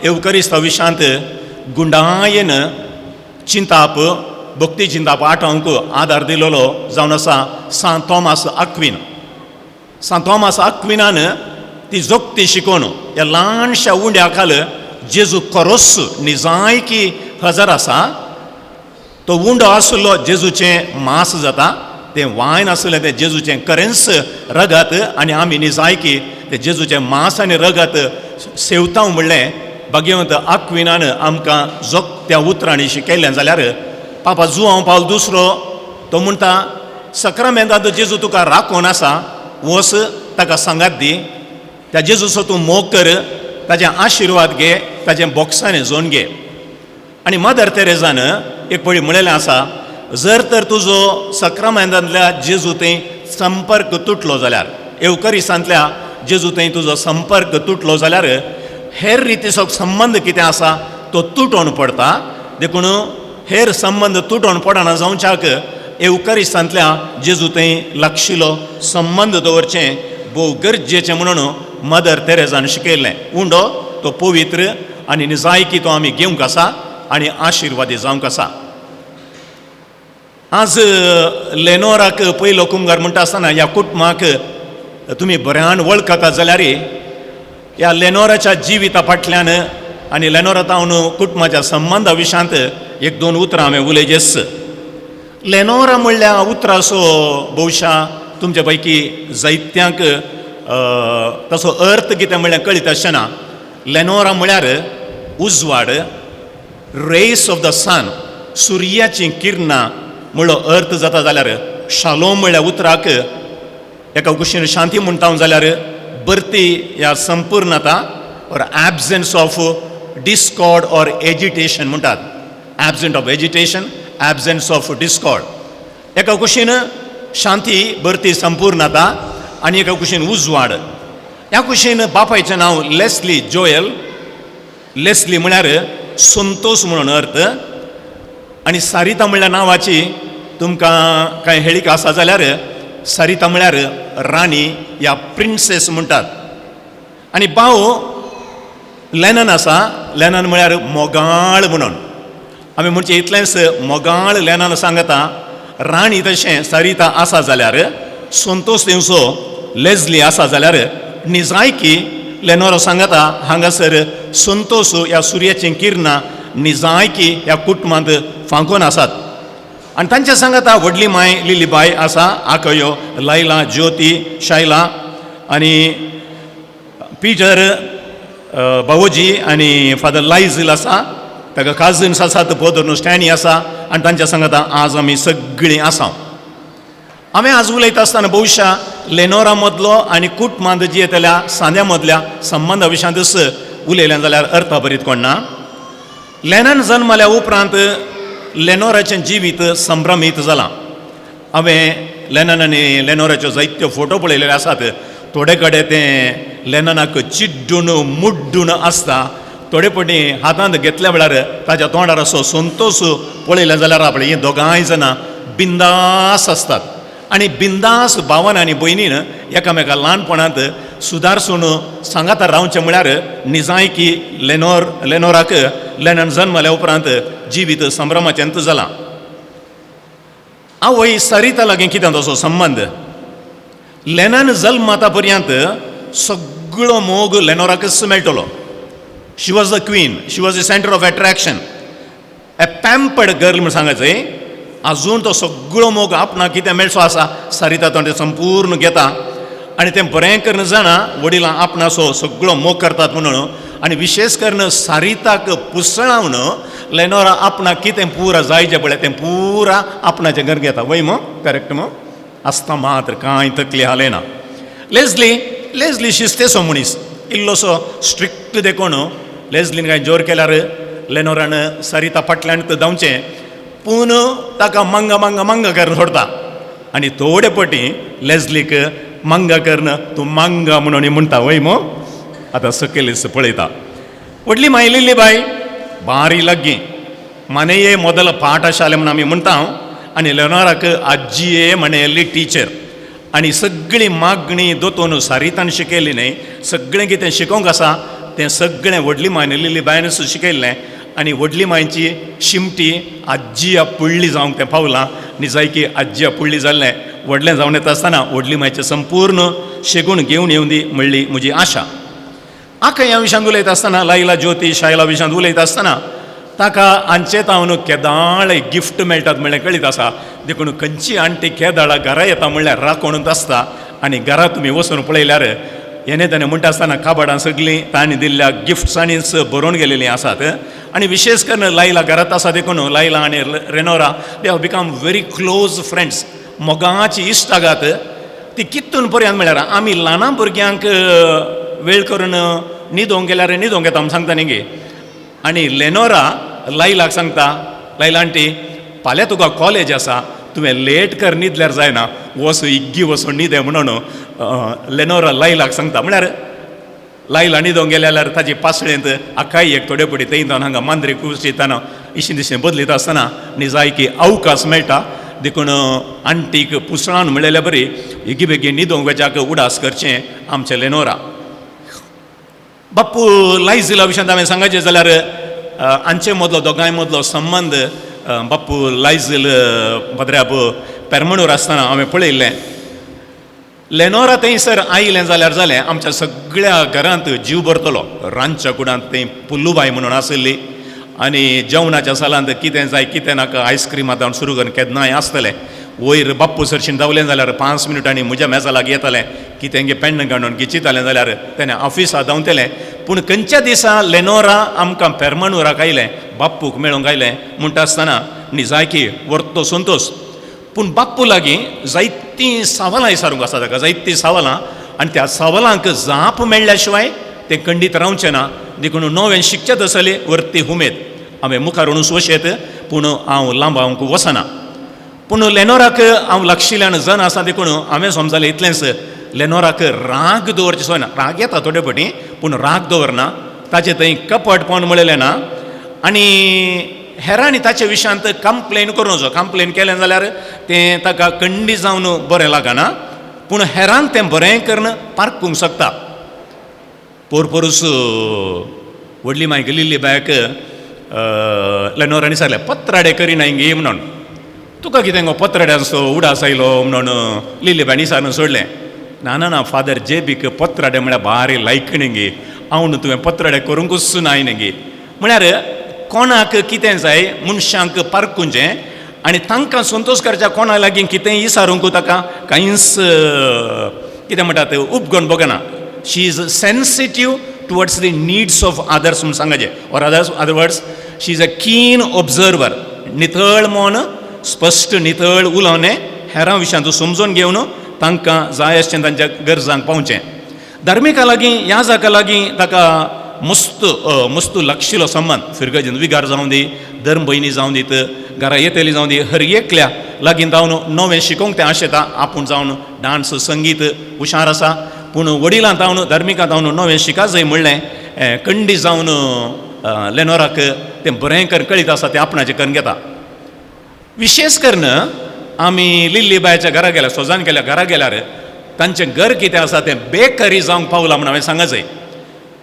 एवकरिस्ता विशांत गुंडायेन चिंताप, भक्ती चिंताप आठवंक आदार दिलोलो जावन आसा सांत थॉमास आक्विन. सांत थॉमास आक्विनान ती जोक्ती शिकोवन ह्या ल्हानशा उंड्या खाल जेजू खरोच निजायकी हजर आसा. तो उंडो आसलो जेजूचें मांस जाता, तें वायन आसलें तें जेजूचें खरेंच रगत आनी आमी निजायकी तें जेजूचें मांस आनी रगत सेवता म्हणलें भगवंत आक्विनान आमकां जोगत्या उतरांनी शिकयलें. जाल्यार पापा जुआंव पावल दुसरो तो म्हणटा, सक्रामेंतांत जेजू तुका राखोन आसा, वच ताका सांगात दी, त्या जेजूचो तूं मोग कर, ताचें आशिर्वाद घे, ताचें बॉक्सांनी जोन घे. आनी मदर तेरेजान एक पळी म्हणलेलें आसा, जर तर तुजो सक्रामेंतांतल्या जेजू थंय संपर्क तुटलो जाल्यार, एवकरिस्तांतल्या जेजू थंय तुजो संपर्क तुटलो जाल्यार हेर रितीचो संबंद कितें आसा तो तुटोन पडटा. देखून हेर संबंद तुटोन पडना जावच्याक एवकरिस्तांतल्या जेजू थंय लागशिल्लो संबंद दवरचें भोव गरजेचें म्हणून मदर तेरेजान शिकयल्लें. उंडो तो पवित्र आनी निजायकी तो आमी घेवंक आसा आनी आशिर्वादी जावंक आसा. आज लेनोराक पयलो कुंभार म्हणटा आसतना ह्या कुटुंबाक तुमी बऱ्यान वळखता जाल्यार ह्या लेनोराच्या जिविता फाटल्यान आनी लेनोरा तावन कुटुंबाच्या संबंदा विशांत एक दोन उतरां हांवें उलयजेस. लेनोरा म्हणल्या उतराचो भोवशा तुमचे पैकी जायत्यांक ताचो अर्थ कितें म्हणल्यार कळीत अशें ना. लेनोरा म्हळ्यार उजवाड, रेस ऑफ द सन, सुर्याची किरणां म्हणलो अर्थ जाता. जाल्यार शालोम म्हणल्यार उतराक एका कुशीन शांती म्हणटा जाल्यार बरती ह्या संपूर्णता और एब्सन्स ऑफ डिस्कॉर्ड और एजिटेशन म्हणटात. एब्संट ऑफ एजिटेशन, एब्सन्स ऑफ डिस्कॉर्ड. एका कुशीन शांती भरती संपूर्ण जाता आनी एका कुशीन उजवाड. ह्या कुशीन बापायचें नांव लेस्ली जोयल. लेस्ली म्हळ्यार संतोष म्हणून अर्थ. आनी सारिता म्हणल्या नांवाची तुमकां कांय हेळीक आसा जाल्यार सारिता म्हळ्यार राणी या प्रिन्सेस म्हणटात. आनी भाव लेनन आसा. लेनन म्हळ्यार मोगाळ म्हणून. आमी म्हणचे इतलेंच मोगाळ लेनन सांगता. राणी तशें सारिता आसा जाल्यार संतोष दिवचो लेस्ली आसा जाल्यार निजायकी लेनोरा सांगता हांगासर संतोष ह्या सुर्याचीं किरणां निजायकी ह्या कुटुंबांत फांकून आसात. आनी तांचे सांगता व्हडली माय लिलीबाई आसा. आकयो लायला ज्योती शायला आनी पिटर बावोजी आनी फादर लायझील आसा. ताका काजन्स आसात पोदर स्टॅनी आसा. आनी तांच्या सांगता आज आमी सगळीं आसा. आमी आज उलयता आसतना भविश्या लेनोरा मदलो आनी कुटुंबांत जी येतल्या सांद्या मदल्या संबंदा विशयांतच उलयलें जाल्यार अर्थ बरीत कोणना. लेनन जल्मल्या उपरांत लेनोराचें जिवीत संभ्रमीत जालां. हांवें लेनन आनी लेनोराच्यो जायत्यो फोटो पळयलेले आसात. थोडे कडेन तें लेननाक चिड्डून मुड्डून आसता. थोडे फावटी हातांत घेतल्या वेळार ताच्या तोंडार असो संतोष पळयलें जाल्यार आपले ही दोगांय जाणां बिंदास आसतात. आनी बिंदास भावन आनी भयणीन एकामेका ल्हानपणांत सुदारसून सांगातार रावचें म्हळ्यार निजायकी लेनोराक लेनन जल्मल्या उपरांत जिवीत संभ्रमाचेंत जालां. आवय सारिता लागीं कितें तसो संबंद. लेनन जल्म जाता पर्यंत सगळो मोग लेनोराकच मेळटलो. She was the queen. She was the centre of attraction. A pampered girl म्हण सांगायचें. आजून तो सगळो मोग आपणाक कितें मेळचो आसा सारिता तो तें संपूर्ण घेता. आनी तें बरें करून जाणा वडिलां आपणाचो सगळो मोग करतात म्हणून. आनी विशेश करून सारिताक पुसळावन लेनोरा आपणाक कितें पुरा जायचें पळय तें पुरा आपणाचें घर घेता. वय मो करेक्ट मो आसता मात्र कांय तकली हालयना. लेस्ली शिस्तेचो मनीस. इल्लोसो स्ट्रिक्ट देखून लेस्लीन कांय जोर केल्यार लेनोरान सारिता फाटल्यान धांवचें. पूण ताका मंगा मंगा मंगा करून सोडता. आनी थोडे फावटी लेस्लीक मंगा करून तूं मंगा म्हणून म्हणटा. वय मो आतां सकयलीच पळयता. व्हडली माय लिलीबाई बारी लागीं मनेये मोदल पाठ शाले म्हणून आमी म्हणटा. आनी लेनोराक आज्जीये म्हणयल्ली टिचर. आनी सगळीं मागणी दोतोन सारितान शिकयली न्ही. सगळें कितें शिकोवंक आसा तें सगळें व्हडली माय लिलीबायनच शिकयल्लें. आनी व्हडली मायची शिमटी आज्जी पुळ्ळी जावंक तें पावलां. निजायकी आज्जी पुळ्ळी जाल्लें. व्हडलें जावन येता आसतना व्हडली मायचें संपूर्ण शेगूण घेवन येवं दी म्हणली म्हजी आशा. आख्या ह्या विशयांत उलयता आसतना लायला ज्योती शायला विशयांत उलयता आसतना ताका हांचे तावन केदाळ गिफ्ट मेळटात म्हणलें कळीत आसा. देखून खंयची आंटी केदाळा घरा येता म्हणल्यार राखणूच आसता. आनी घरा तुमी वचून पळयल्यार हेणे ताणें म्हणटा आसतना काबाडां सगळीं तांणी दिल्ल्या गिफ्ट्सांनीच बरोवन गेलेलीं आसात. आनी विशेश करून लायला घरांत आसा देखून लायला आनी Renora they have become very close friends. मोगाची इश्टागात. ती कितून पर्यंत म्हळ्यार आमी ल्हान भुरग्यांक वेळ करून न्हिदोवंक गेल्यार न्हिदोवंक येता म्हूण सांगता न्ही गे. आनी लेनोरा लायलाक सांगता लायला आंटी फाल्यां तुका कॉलेज आसा. तुवें लेट कर न्हिदल्यार जायना. वच इग्गी वचून न्हिदे म्हणून लेनोरा लायलाक सांगता. म्हळ्यार लायला न्हिदोवंक गेले जाल्यार ताजी पासळेंत आखाय एक थोडे पटी तेंतान हांगा मांद्रे कुशीताना इशीं दिशेन बदलीत आसतना निजायकी अवकाश मेळटा. देखून आंटीक पुसळान म्हळ्ळेल्या बरी एगी बेगीन न्हिदोवंक वेजाक उडास करचें आमचें लेनोरा. बाप्पू लायझिला विशयांत हांवें सांगचें जाल्यार हांचे मदलो दोगांय मदलो संबंद बाप्पू लायझील पद्र्याब पेरमणूर आसतना हांवें पळयल्लें. लेनोरा थंयसर आयलें जाल्यार जालें आमच्या सगळ्या घरांत जीव भरतलो. रांदच्या कुडांत थंय पुल्लूबाई म्हणून आसली. आनी जेवणाच्या सालांत कितें जाय कितें नाका आयस्क्रीम आतां सुरू करून केन्नाय आसतलें. वयर बाप्पू सरशीन रावलें जाल्यार 5 मिनटांनी म्हज्या मेजा लागीं येतालें. कितें गे पेन्न काडून गिचितालें जाल्यार तेणें ऑफिसांत धांवतलें. पूण खंयच्या दिसा लेनोरा आमकां पेरमणुराक आयलें बाप्पूक मेळोंक आयलें म्हणटा आसतना निजायकी व्हरतो संतोष. पूण बाप्पू लागीं जायतीं सवालां विचारूंक आसा ताका जायतीं सवालां. आनी त्या सवालांक जाप मेळ्ळ्या शिवाय तें खंडीत रावचें ना. देखून नवें शिकचें तसली व्हरती उमेद. हांवें मुखार वचूंक वशेत पूण हांव लांबावंक वचना. पूण लेनोराक हांव लक्षिल्ल्यान जन आसा देखून हांवें समजलें इतलेंच, लेनोराक राग दवरचे सोयना. राग येता थोडे फावटी पूण राग दवरना, ताचे थंय कपटपण म्हळेलें ना. आनी हेरांनी ताचे विशयांत कंप्लेन करूं नजो. कंप्लेन केलें जाल्यार तें ताका खंडी जावन बरें लागना, पूण हेरांक तें बरें करून पारकूंक शकता. पोरपोरूस व्हडली माय लिल्ली बायक लेनोरांनी सांगलें पत्राडे करिना हिंगे म्हणून. तुका कितें गो पत्राड्यांचो उडास आयलो म्हणून लिल्ली बायनी सारन सोडलें. ना ना ना फादर जेबीक पत्राडे म्हळ्यार भारी लायकणी गे, हांव न्हू तुवें पत्राडे करूंकूच नाय गे. म्हळ्यार कोणाक कितें जाय मनशांक पारकुचें आनी तांकां संतोश करच्या कोणा लागीं कितेंय विचारूंक ताका कांयच कितें म्हणटात उपगोन बगना. She is sensitive towards the needs of others म्हूण सांगचें. Or other words she is a keen observer. नितळ मन, स्पश्ट नितळ उलोवणें, हेरां विशयांचो समजून घेवन तांकां जाय आसचें तांच्या गरजांक पावचें. धार्मिका लागीं ह्या जाका लागीं ताका मस्त लागशिल्लो संबंद. फिरगजीन विगार जावं दी, धर्म भयणी जावं दीत, घरा येतेली जावं दी, हर एकल्या लागीं जावन नवें शिकोवंक तें आशेता. आपूण जावन डान्स संगीत हुशार आसा, पूण वडिलां जावन धार्मिकां जावन नवें शिका जाय म्हणलें खंडी जावन लेनोराक तें बरें कर कळीत आसा तें आपणाचें करून घेता. विशेश करून आमी लिल्ली बायच्या घरा गेल्यार, सोजान गेल्या घरा गेल्यार तांचें घर कितें आसा तें बेकरी जावंक पावलां म्हण हांवें सांगत जाय.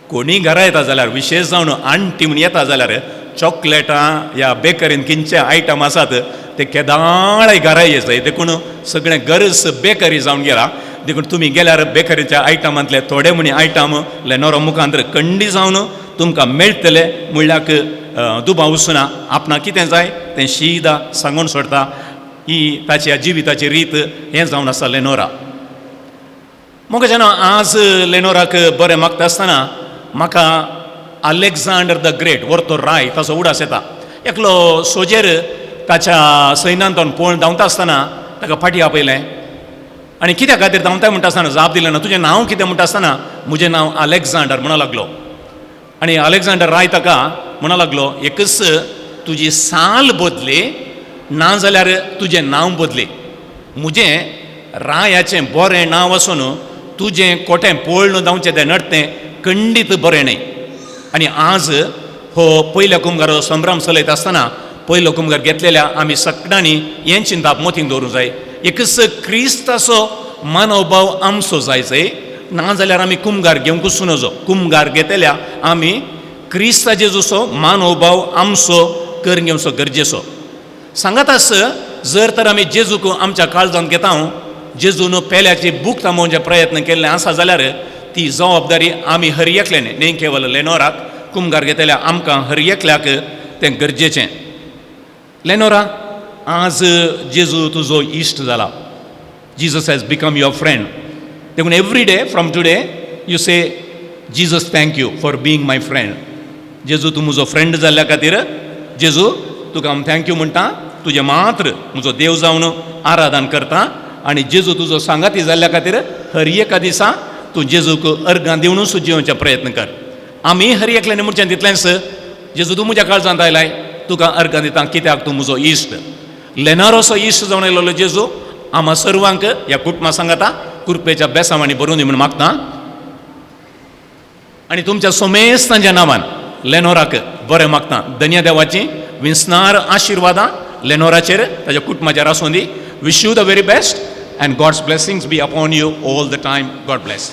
कोणी घरा येता जाल्यार, विशेश जावन आणटी म्हूण येता जाल्यार चॉकलेटां या बेकरीन खंयचे आयटम आसात ते केदाळ घरा येताय. देखून सगळें गरज बेकरी जावन गेला. देखून तुमी गेल्यार बेकरीच्या आयटमांतले थोडे म्हणी आयटम लेनोरा मुखांतर खंडी जावन तुमकां मेळटले म्हणल्यार दुबाव वचना. आपणाक कितें जाय तें शिदा सांगून सोडता. ही ताची जिविताची रीत हें जावन आसा लेनोरा. म्हाका जेन्ना आज लेनोराक बरें मागता आसतना म्हाका अलेक्झांडर द ग्रेट व्हरतो राय ताचो उडास येता. एकलो सोजेर ताच्या सैन्यांतून पळोवन धांवता आसतना ताका फाटीं आपयलें आनी कित्या खातीर धांवताय म्हणटा आसतना जाप दिलें ना. तुजें नांव कितें म्हणटा आसतना म्हजें नांव अलेक्झांडर म्हणूं लागलो. आनी अलेक्झांडर राय ताका म्हणूं लागलो एकच तुजी साल बदली ना जाल्यार तुजें नांव बदली. म्हजें रायाचें बरें नांव आसून तुजें कोटें पळोवन धांवचें तें नडतें खंडीत बरें न्ही. आनी आज हो पयल्या कुमगाराचो संभ्रम चलयता आसतना पयलो कुमगार घेतलेल्या आमी सगळ्यांनी हें चिंताप मोतीन दवरूंक जाय. एकच क्रिस्ताचो मनोभाव आमचो जायचो, ना जाल्यार आमी कुमगार घेवंकूच नजो. कुमगार घेतल्या आमी क्रिस्ता जेजूचो मनोभाव आमचो करून घेवचो गरजेचो. सांगात आस जर तर आमी जेजूक आमच्या काळजांत घेता, जेजून पेल्याची बूक थांबोवचे प्रयत्न केल्ले आसा जाल्यार ती जबाबदारी आमी हर एकल्यान, न्ही केवल लेनोराक, कुमगार घेतल्या आमकां हर एकल्याक तें गरजेचें. लेनोरा, आज जेजू तुजो इश्ट जाला. Jesus has become your friend. देखून every day from today you say Jesus thank you for being my friend. जेजू तूं म्हजो फ्रेंड जाल्ल्या खातीर जेजू तुका हांव थँक्यू म्हणटा. तुजें मात्र म्हजो देव जावन आराधन करता आनी जेजू तुजो सांगाती जाल्ल्या खातीर हर एका दिसा तूं जेजूक अर्गां दिवनूच जिवोवचे प्रयत्न कर. आमी हर एकल्यान म्हणचें तितलेंच, जेजू तूं म्हज्या काळजांत आयलाय, तुका अर्गां दिता कित्याक तूं म्हजो इश्ट. लेनारोसो इश्ट जावन आयलो जेजू आम्हा सर्वांक ह्या कुटुंबा सांगाता कृपेच्या बेसावांनी बरोवन दी म्हूण मागता. आनी तुमच्या सोमेस्तांच्या नांवान लेनोराक बरें मागता. धन्य देवाची विस्नार आशिर्वादां लेनोराचेर ताच्या कुटुंबाचेर आसूं दी. Wish you the very best and God's blessings be upon you all the time. God bless.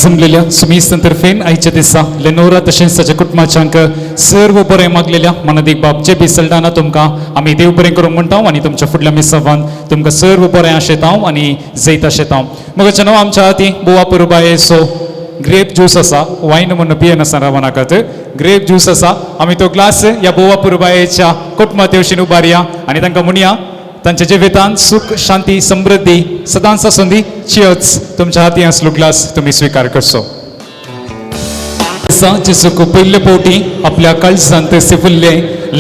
जमलेल्या सुमीस्तंतर्फेन आयच्या दिसा लेनोरा तशेंच ताच्या कुटुंबाच्यांक सर्व बरें मागलेल्या मनादीक बाब जे बी सल्डाना तुमकां आमी देव बरें करूंक म्हणटा आनी तुमच्या फुडल्या मिसावान तुमकां सर्व बरें आशेता आनी जैत आशेता. मगाच्या न्हू आमच्या हाती बुवा पुरबायेचो ग्रेप ज्यूस आसा. वायन म्हणून पियेन आसा रावनाकात. ग्रेप ज्यूस आसा. आमी तो ग्लास ह्या बुवा पुरबायेच्या कुटुंबात येवशेन उबारया आनी तांकां म्हणया तांच्या जिवितांत सुख शांती समृद्धी सदांच आसूं दी. चियर्स. तुमच्या हाती आसलो ग्लास तुमी स्विकार करचो. जेसूक पयले फावटी आपल्या काळजांत सिफुल्ले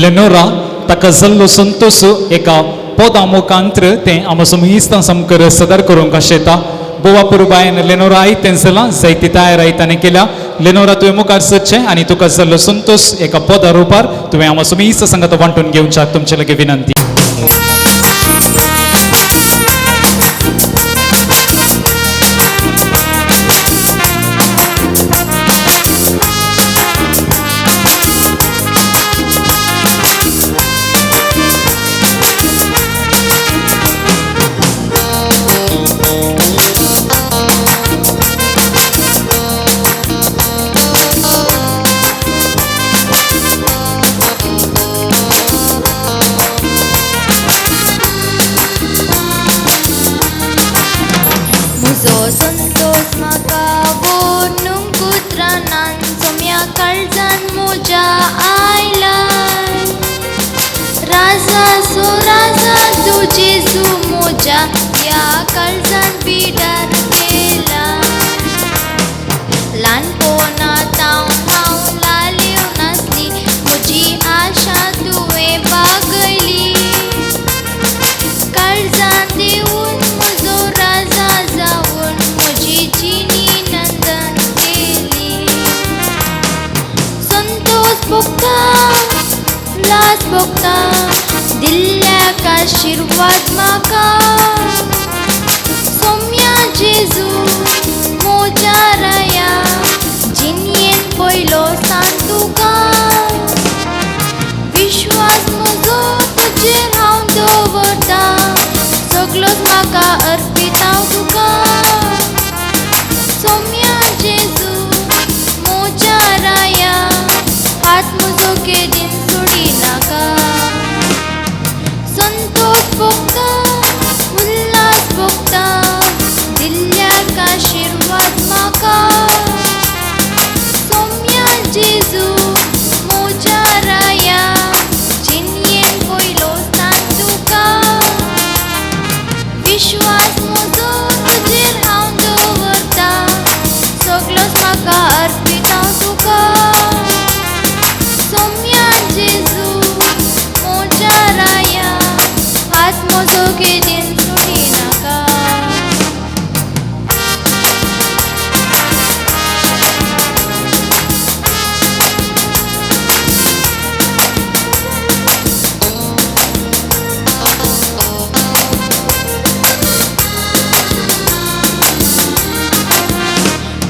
लेनोरा ताका जाल्लो संतोष एका पोदा मुखांतर ते आमो समीस्तां समकर सदर करूंक आशेता. बोवा पुरुबायन लेनोरा आयत तेंसला जायती तयार ताणें केल्या. लेनोरा तुवें मुखार सरचें आनी तुका जाल्लो संतोष एका पदा रुपार तुवें आमो समीस्त संगत वांटून घेवच्याक तुमचे लगे विनंती. Muzo संतोष म्हाका बोनूंक कुत्रानान सोम्या काळजान म्हज्या आयलाय. राजा सो राजा तूं जेजू म्हज्या ह्या काळजान पिडार केला. ल्हानपणांत हांव लाल्यो नासली म्हजी आशा तुवें बागयली. काळजान देऊन म्हजो राजा जावन म्हजी जिणी नंदन केली. संतोष भोगता लाज भोगता दिल्ल्याक आशिर्वाद म्हाका. सोम्या जेजू म्हज्या राया जिणयेन पयलो सान तुका. विश्वास म्हजो तुजेर हांव दवरता. सगळोच म्हाका अर्पीत हांव तुका. सोम्या जेजू म्हज्या राया हात म्हजो केदीन सोडी नाका. संतोष भोगता उल्हास भोगता दिल्ल्याक आशिर्वाद म्हाका. सोम्या जेजू म्हज्या राया जिणयेन पयलो स्थान तुका. विश्वास म्हजो तुजेर हांव दवरता. सगळोच म्हाका अर्पीत हांव तुका. सोम्या जेजू म्हज्या राया हात म्हजो केदीन सोडी नाका.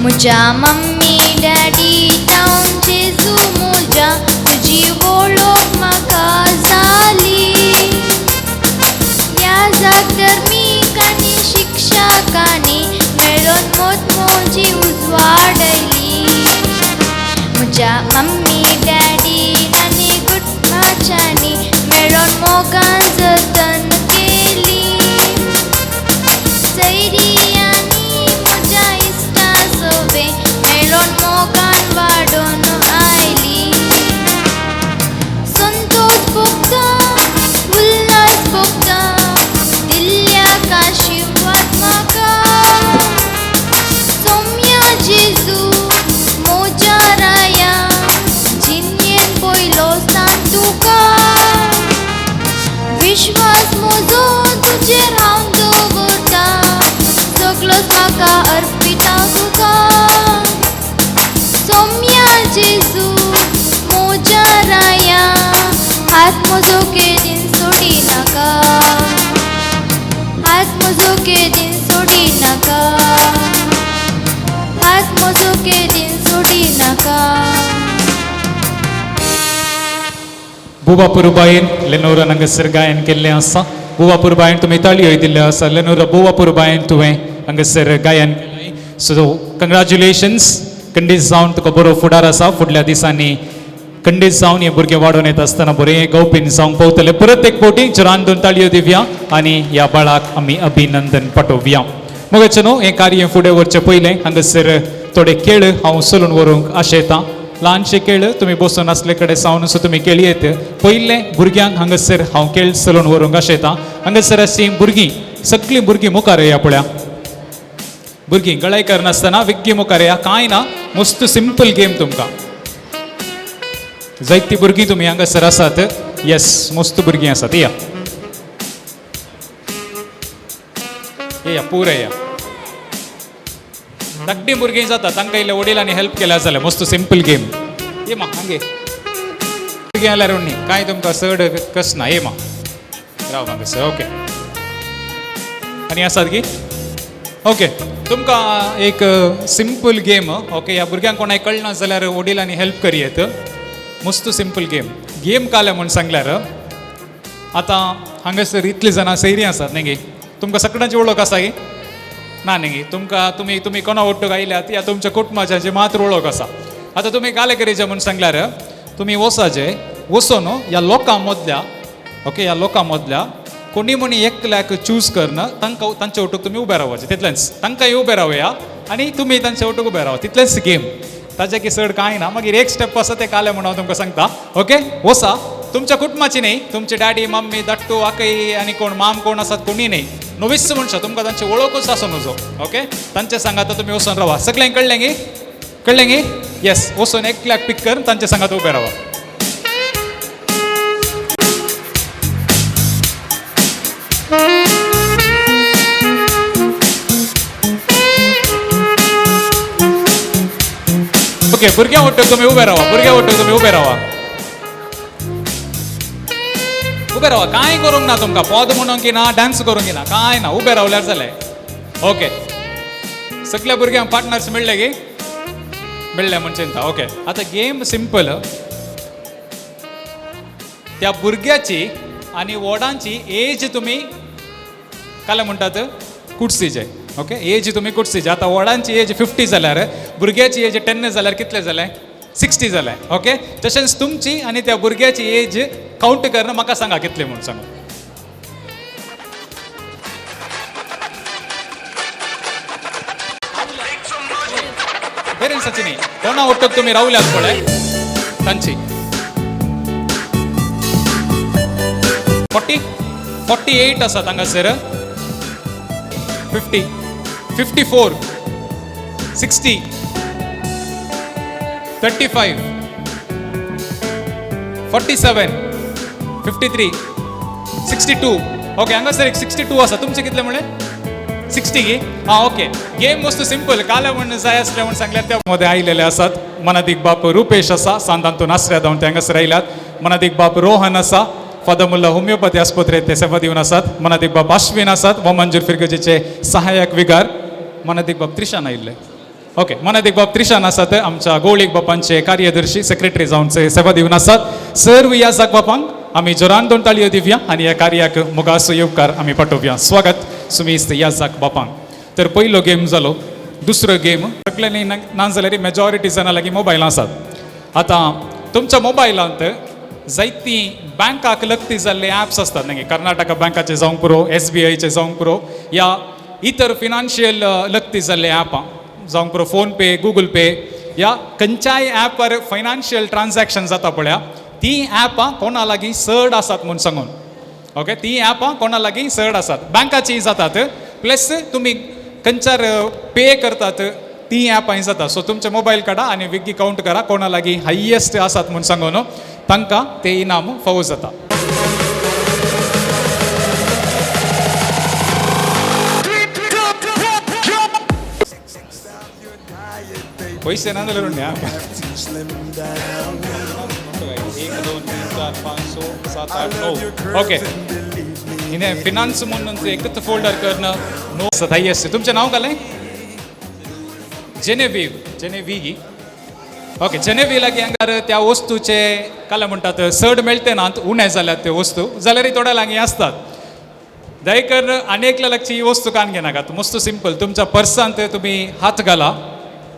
म्हज्या मम्मी डॅडी जावन जेजू म्हज्या तुजी वळख म्हाका जाली. ह्या जागधर्मीक आनी शिक्षकांनी मेळून म्हजी उजवाडली. म्हज्या मम्मी डॅडी आनी कुटुंबाच्यांनी मेळून मोगान जतन केली. सैरी आनी म्हज्या इश्टा सवे मेळून मोगान वाडून आयली. संतोष भोगता उल्हास भोगता दिल्ल्याक आशिर्वाद म्हाका. सोम्या जेजू म्हज्या राया जिणयेन पयलो स्थान तुका. विश्वास म्हजो तुजेर हांव दवरता. सगळोच म्हाका अर्पीत हांव तुका. सोम्या जेजू म्हज्या राया हात म्हजो केदीन सोडी नाका. हात म्हजो केदीन सोडी नाका. हात म्हजो केदीन सोडी नाका. बुवा पुरुबायन लेनोरा हांगासर गायन केल्लें आसा. बुवा पुरुबायन तुमी ताळयो दिल्ल्यो आसा. लेनोरा बुवा पुरुबायन तुवें हांगासर गायन केलें. सो कंग्रॅच्युलेशन्स. खंडीत जावन तुका बरो फुडार आसा. फुडल्या दिसांनी खंडीत जावन हे भुरगे वाडोवन येता आसतना बरें गवपीन जावंक पावतले. परत एक फावटी जोरान दोन ताळयो दिवया आनी ह्या बाळाक आमी अभिनंदन पाठोवया. मोगाचे न्हू हें कार्य फुडें व्हरचे पयलें हांगासर थोडे खेळ हांव चलून व्हरूंक आशेता. ल्हानशे खेळ तुमी बसून आसले कडेन सावन सो तुमी खेळ येत. पयले भुरग्यांक हांगासर हांव खेळ चलून व्हरूंक आशेता. हांगासर अशीं भुरगीं सगळीं भुरगीं मुखार येया पळया. भुरगीं गळायकार नासतना विग्गी मुखार येया. कांय ना, मस्त सिंपल गेम तुमकां. जायतीं भुरगीं तुमी हांगासर आसात. येस, मस्त भुरगीं आसात. या या पुरे या धाकटी भुरगीं जाता तांकां इल्ले वडिलांनी हेल्प केल्या जाल्यार मस्त सिंपल गेम ये मा हांगे भुरगीं जाल्यार उन्नी कांय तुमकां चड कस ना ये मा राव हांगा सर ओके आनी आसात की ओके तुमकां एक सिंपल गेम ओके ह्या भुरग्यांक कोणाक कळना जाल्यार वडिलांनी हेल्प करियेत मस्त सिंपल गेम काले म्हूण सांगल्यार आतां हांगासर इतले जाणां सैरी आसात न्ही गे तुमकां सगळ्यांची वळख आसा गे ना न्ही गे तुमकां तुमी कोणा ओट्टूक आयल्यात या तुमच्या कुटुंबाची मात्र वळख आसा आतां तुमी काले करीचे म्हूण सांगल्यार तुमी वसाचे वचून ह्या लोकां मदल्या ओके ह्या लोकां मदल्या कोणी म्हणी एकल्याक चूज करना तांकां तांचे ओटूक तुमी उबे रावचे तितलेंच तांकांय उबे रावया आनी तुमी तांचे ओटूक उबे रावा तितलेंच गेम ताचे की चड कांय ना मागीर एक स्टेप आसा तें काले म्हणून हांव तुमकां सांगता ओके वसा तुमच्या कुटुंबाची न्ही तुमचे डॅडी मम्मी दट्टू आकई आनी कोण माम कोण आसात कोणी न्ही नोवीस मनशां तुमकां तांची वळखूच आसूं नजो ओके तांचे सांगात तुमी वचून रावा सगळ्यांक कळ्ळें गे येस वचून एकल्याक पिक कर तांचे सांगात उबे रावा ओके भुरग्यां ओट्टूक तुमी उबे रावा कांय करूंक ना तुमकां पद म्हणूंक की ना डान्स करूंक ना कांय ना उबे रावल्यार जालें ओके सगळ्या भुरग्यांक पार्टनर्स मेळ्ळे की मेळ्ळे म्हण चिंता ओके आतां गेम सिंपल त्या भुरग्याची आनी वोडांची एज तुमी काले म्हणटात कुडसीचे ओके एज तुमी कुडसीचे आतां वोडांची एज 50 जाल्यार भुरग्याची एज 10 जाल्यार कितले जाले 60 जाले ओके तशेंच तुमची आनी त्या भुरग्याची एज काउंट करना म्हाका सांगा कितले म्हूण सांगा पेरेंट्साची न्ही कोणा ओट्टूक तुमी रावल्यात पळय तांची 48 आसात हांगासर 50 54 60 35 47 53 62 ओके हांगासर एक 62 आसा तुमचे कितले म्हळें 60 गी हां ओके गेम मस्त सिंपल काले म्हण जाय आसले म्हण सांगल्यार त्या मध्ये आयलेले आसात मनादीक बाप रुपेश आसा सांतांतून आसऱ्या जावन ते हांगासर आयल्यात मनादीक बाप रोहन आसा फादर मुल्ला होमिओपॅथी आस्पत्रेत ते सेवा दिवन आसात मनादीक बाप आश्विन आसात व मंजूर फिरगजेचे सहाय्यक विगार मनादीक बाप त्रिशान आयिल्ले ओके मनादीक बाप त्रिशान आसात आमच्या गवळीक बापांचे कार्यदर्शी सेक्रेटरी जावन सेवा दिवन आसात सर्व याजाक बापांक आमी जोरान दोन ताळयो दिवया आनी ह्या कार्याक मोगासो येवकार आमी पाठोवया स्वागत सुमीस्त याजाक बापांक तर पयलो गेम जालो दुसरो गेम सगळे न्ही ना जाल्यार मेजॉरिटी जाणां लागीं मोबायलां आसात आतां तुमच्या मोबायलांत जायती बँकाक लक्ती जाल्ले ॲप्स आसतात न्ही कर्नाटका बँकाचे जावंक पुरो SBIचे जावंक पुरो या इतर फिनान्शियल लक्ती जाल्ले ॲपां जावंक पुरो फोन पे गूगल पे या खंयच्याय ॲपार फायनान्शियल ट्रान्झॅक्शन जाता पळया ती ॲपां कोणा लागीं चड आसात म्हूण सांगून ओके ती ॲपां कोणा लागीं चड आसात बँकाचीय जातात प्लस तुमी खंयच्यार पे करतात ती ॲपांय जाता सो तुमचे मोबायल काडा आनी विगी काउंट करा कोणा लागीं हायेस्ट आसात म्हूण सांगून तांकां ते इनाम फावो जाता पयशे ना जाल्यार 1 2 3 4 5 6 7 8 9 ओके हिने फिनान्स म्हणून एकच फोल्डर करणं नो सदाई असते तुमचे नाव काय जेनेवी ओके जेनेवी लागी हांगार त्या वस्तूचे काले म्हणटात चड मेळटे ना उणे जाल्यात त्यो वस्तू जाल्यार थोड्या लागीं आसतात दयकर अनेकल्या लागची ही वस्तू कान घेनाकात मस्त सिंपल तुमच्या पर्सांत तुमी हात घाला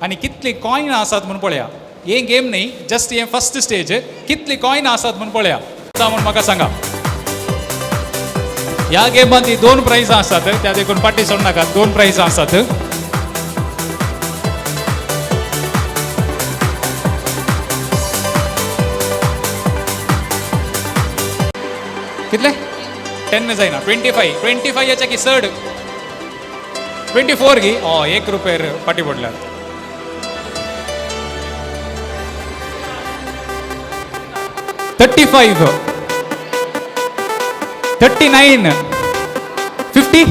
आनी कितली कॉइन आसात म्हूण पळया हे गेम न्ही जस्ट हे फर्स्ट स्टेज कितली कॉइन आसात म्हूण पळया म्हूण म्हाका सांगा ह्या गेमांत ही 2 प्राइजां आसात त्या देखून पाटी सोड नाकात 2 प्राइजां आसात कितले 10 जायना 25 याच्या की चड 24 गी 1 रुपये पाटी पडल्यात 35 39 50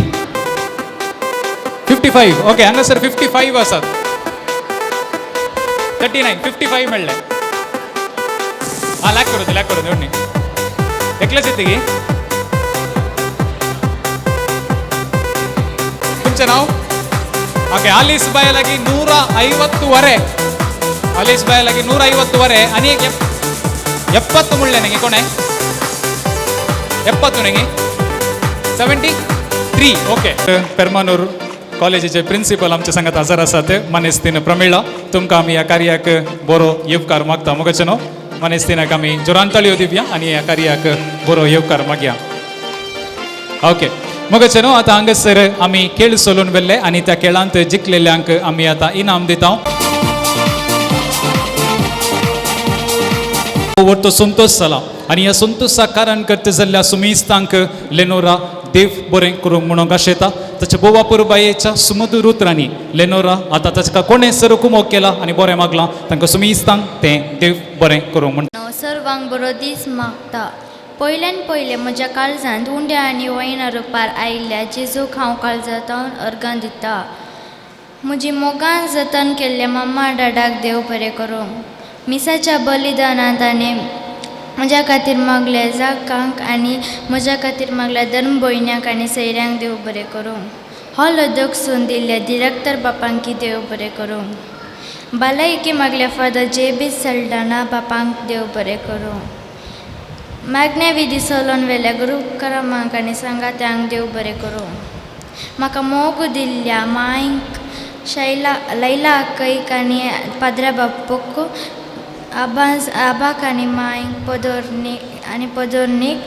55 ओके हांगासर 55 आसात 39 55 मेळ्ळे लॅक करू दोन्ही एकलेच येते की तुमचे नाव ओके आलीस बाय लागी 150 आलीस बाय लागी 150 आणि एक 70 म्हणले नाही कोण आहे 70 नाही 73 ओके पेरमानूर कॉलेजीचे प्रिन्सिपल आमच्या संगात हजर आसात मनेस्तीन प्रमिळा तुमकां आमी ह्या कार्याक बरो येवकार मागता मुगाचे न्हू मनेस्तीनाक आमी जोरान ताळयो दिवया आनी ह्या कार्याक बरो येवकार मागया ओके मुगाचे न्हू आतां हांगासर आमी खेळ चलोवन व्हेल्ले आनी त्या खेळांत जिखलेल्यांक आमी आतां इनाम दिता तो संतोष जाला आनी ह्या संतोषाक कारण करता जाल्ल्या सुमिस्तांक लेनोरा देव बरें करूंक म्हणून आशेता ताच्या बोवा पुरबायेच्या सुमधुर उतरांनी लेनोरा आतां ताका कोणें सरूक मोग केला आनी बरें मागलां तांकां सुमिस्तांक तें देव बरें करूंक म्हणटा सर्वांक बरो दीस मागता पयल्यान पयलें म्हज्या काळजांत उंड्या आनी वयना रुपार आयिल्ल्या जेजूक हांव काळजांत अर्गां दिता म्हजी मोगान जतन केल्ल्या मम्मा डाडाक देव बरें करूं मिसाच्या बलिदानांत ताणें म्हज्या खातीर मागल्या जाकांक आनी म्हज्या खातीर मागल्या धर्म भयण्याक आनी सयऱ्यांक देव बरें करूं हॉल अध्यक्षून दिल्ल्या डिरेक्टर बापांकी देव बरें करूं भलायकी मागल्या फादर JB सल्डाना बापांक देव बरें करूं मागण्या विधी चलोवन व्हेल्या गुरू क्रमांक आनी सांगात्यांक देव बरें करूं म्हाका मोग दिल्ल्या मांयक लैला आकयक आनी पाद्रा बापूक आबाक आनी मांयक पदोरनीक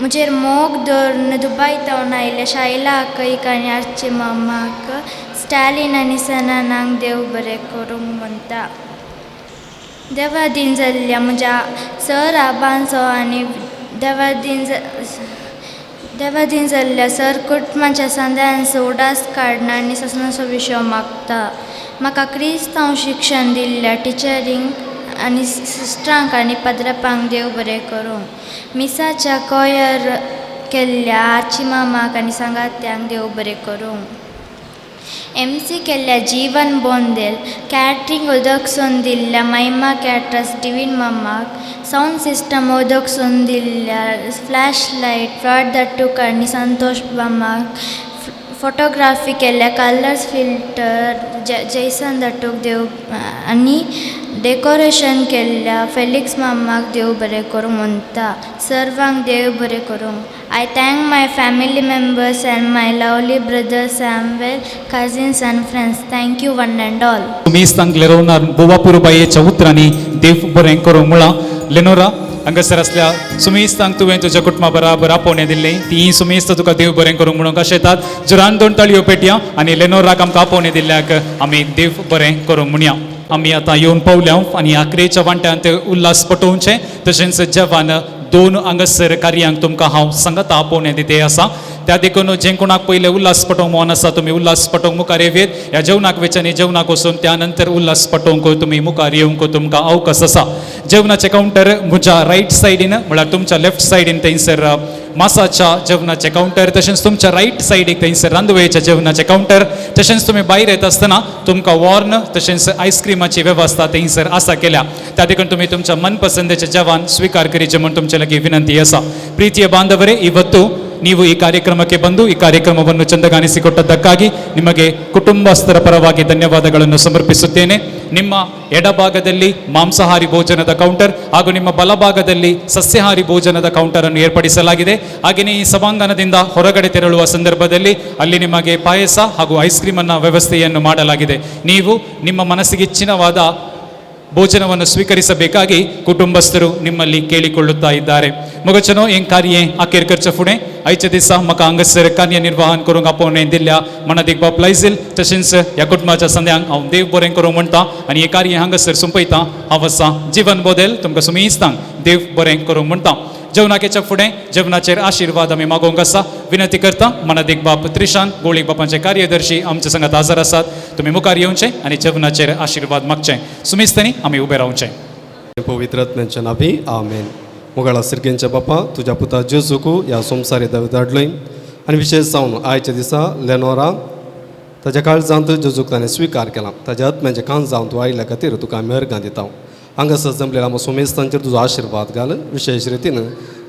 म्हजेर मोग दवरून दुबाय तावन आयिल्ल्या शायला आकयक आनी आर्ची मामाक स्टॅलिन आनी सनानांक देव बरें करूंक म्हणटा देवादीन जाल्ल्या म्हज्या सर आबांचो आनी देवादीन जाल्ल्या सर कुटुंबाच्या संद्यांचो उडास काडना आनी ससनाचो विशय मागता म्हाका क्रिस्तांव शिक्षण दिल्ल्या टिचरींक आनी सिस्टरांक आनी पाद्रापांक देव बरें करूं मिसाच्या कॉयर केल्ल्या आची मामाक आनी सांगात्यांक देव बरें करूं MC केल्ल्या जीवन बोंदेल कॅटरिंग उदकसून दिल्ल्या महिमा कॅटरस डिवीन मामाक साऊंड सिस्टम उदकसून दिल्ल्या फ्लॅश लायट फ्रॉड दट्टूक आनी संतोष मामाक फोटोग्राफी केल्ल्या कलर्स फिल्टर जैसन दट्टूक देव आनी डेकोरेशन केल्ल्या फेलिक्स मामाक देव बरें करूं म्हणटा सर्वांक देव बरें करूं I thank my family members and my lovely brother Samuel cousins and friends thank you one and all सुमिस्तांक लेरोनार बोवा पुरबायेच्या उतरांनी देव बरें करूंक म्हणला लेनोरा हांगासर असल्या सुमिस्तांक तुवें तुज्या कुटुंबा बराबर आपोवणें दिल्लें ती सुमिस्त तुका देव बरें करूंक म्हणून आशेतात जोरान 2 ताळयो पेटया आनी लेनोराक आमकां आपोवणें दिल्ल्याक आमी देव बरें करूंक म्हणया आमी आतां येवन पावल्या आनी आखरेच्या वांट्यांत उल्हास पटोवचें तशेंच जेवण 2 हांगासर कार्यांक तुमकां हांव सांगता आपोवणें दिते आसा त्या देखून जे कोणाक पयले उल्हास पटोवंक मोन आसा तुमी उल्हास पटोवंक मुखार येवेत ह्या जेवणाक वेचांनी जेवणाक वचून त्या नंतर उल्हास पटोवंक तुमी मुखार येवंक तुमकां अवकाश आसा जेवणाचें कावंटर म्हज्या रायट सायडीन म्हळ्यार तुमच्या लेफ्ट सायडीन थंयसर मासाच्या जेवणाचें कावंटर तशेंच तुमच्या रायट सायडीक थंयसर रांदवेच्या जेवणाचें कावंटर तशेंच तुमी भायर येता आसतना तुमकां वॉर्न तशेंच आयस्क्रिमाची वेवस्था थंयसर आसा केल्या त्या देखून तुमी तुमच्या मनपसंदेचें जेवण स्वीकार करीचें म्हूण तुमचे लागीं विनंती आसा ಪ್ರೀತಿಯ ಬಾಂಧವರೇ ಇವತ್ತು ನೀವು ಈ ಕಾರ್ಯಕ್ರಮಕ್ಕೆ ಬಂದು ಈ ಕಾರ್ಯಕ್ರಮವನ್ನು ಚಂದಗಾಣಿಸಿಕೊಟ್ಟದ್ದಕ್ಕಾಗಿ ನಿಮಗೆ ಕುಟುಂಬಸ್ಥರ ಪರವಾಗಿ ಧನ್ಯವಾದಗಳನ್ನು ಸಮರ್ಪಿಸುತ್ತೇನೆ ನಿಮ್ಮ ಎಡಭಾಗದಲ್ಲಿ ಮಾಂಸಾಹಾರಿ ಭೋಜನದ ಕೌಂಟರ್ ಹಾಗೂ ನಿಮ್ಮ ಬಲಭಾಗದಲ್ಲಿ ಸಸ್ಯಾಹಾರಿ ಭೋಜನದ ಕೌಂಟರ್ ಅನ್ನು ಏರ್ಪಡಿಸಲಾಗಿದೆ ಹಾಗೆಯೇ ಈ ಸಭಾಂಗಣದಿಂದ ಹೊರಗಡೆ ತೆರಳುವ ಸಂದರ್ಭದಲ್ಲಿ ಅಲ್ಲಿ ನಿಮಗೆ ಪಾಯಸ ಹಾಗೂ ಐಸ್ ಕ್ರೀಮ್ ಅನ್ನ ವ್ಯವಸ್ಥೆಯನ್ನು ಮಾಡಲಾಗಿದೆ ನೀವು ನಿಮ್ಮ ಮನಸ್ಸಿಗೆ ಇಚ್ಛಿತವಾದ ಭೋಜನವನ್ನು ಸ್ವೀಕರಿಸಬೇಕಾಗಿ ಕುಟುಂಬಸ್ಥರು ನಿಮ್ಮಲ್ಲಿ ಕೇಳಿಕೊಳ್ಳುತ್ತಾ ಇದ್ದಾರೆ मगचनो हें कार्य अखेर करचे फुडें आयच्या दिसा म्हाका हांगासर कार्य निर्वाहन करूंक आपोवणें दिल्ल्या मनादीक बाब लायझील तशेंच ह्या कुटुंबाच्या संद्यांक हांव देव बरें करूं म्हणटा आनी हें कार्य हांगासर सोंपयता हांव आसा जीवन बोदेल तुमकां सुमिस्तांक देव बरें करूं म्हणटा जेवणाकेच्या फुडें जेवणाचेर आशिर्वाद आमी मागोवंक आसा विनंती करता मनादीक बाब त्रिशांत गोळीक बापाचे कार्यदर्शी आमचे संगात हजर आसात तुमी मुखार येवचें आनी जेवणाचेर आशिर्वाद मागचें सुमिस्तांनी आमी उबे रावचें पवित्र आत्म्याच्या नांवी आमेन मुगाळा सिरकेंच्या बापा तुज्या पुता जेजूक ह्या संवसारी धाडलय आनी विशेश जावन आयच्या दिसा लेनोरा ताच्या काळजांत जेजूक ताणें स्विकार केला. ताच्या आत्म्याचें कांत जावन तूं आयिल्ल्या खातीर तुका आमी अर्गां दिता. हांगासर जमलेल्या आमच्या सुमेस्तांचेर तुजो आशिर्वाद घाल. विशेश रितीन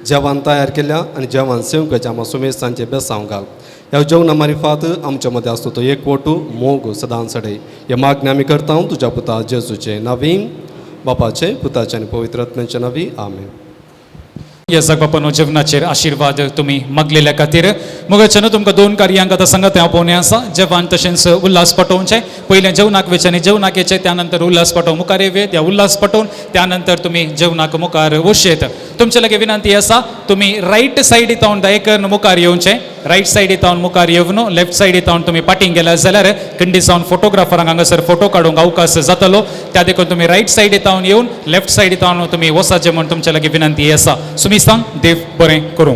जेवण तयार केल्या आनी जेवण सेवकाच्या आमच्या सुमेस्तांचे बेसांव घाल. ह्या जेवणा मारिफात आमच्या मदें आसता तो एकवटू मोग सदांच सडय. हे मागणी आमी करता तुज्या पुता जेजूचे नांवी, बापाचे, पुताचे आनी पवित्र आत्म्याचे नांवी. आमेन. येसाक बापानो जेवणाचेर आशिर्वाद तुमी मागलेल्या खातीर मोगाच्यान तुमकां 2 कार्यांक आतां सांगत हांव पोवने आसा. जेवण तशेंच उल्हास पटोवचें. पयलें जेवणाक वेचें जेवणाक येचें, त्यानंतर उल्हास पटोव मुखार येवेत. ह्या उल्हास पटोवन त्यानंतर तुमी जेवणाक मुखार वचेत. तुमचे लागीं विनंती आसा, तुमी रायट सायडीत हांव दायकन मुखार येवचें. रायट सायडीत हांव मुखार येवन लेफ्ट सायडीत हांव तुमी पाटींग गेल्यार जाल्यार खंडी जावन फोटोग्राफरांक हांगासर फोटो काडूंक अवकाश जातलो. त्या देखून तुमी रायट सायडीत हांव येवन लेफ्ट सायडीत हांव तुमी वसाचें म्हूण तुमचे लागीं विनंती आसा. सुमिस्तांक देव बरें करूं.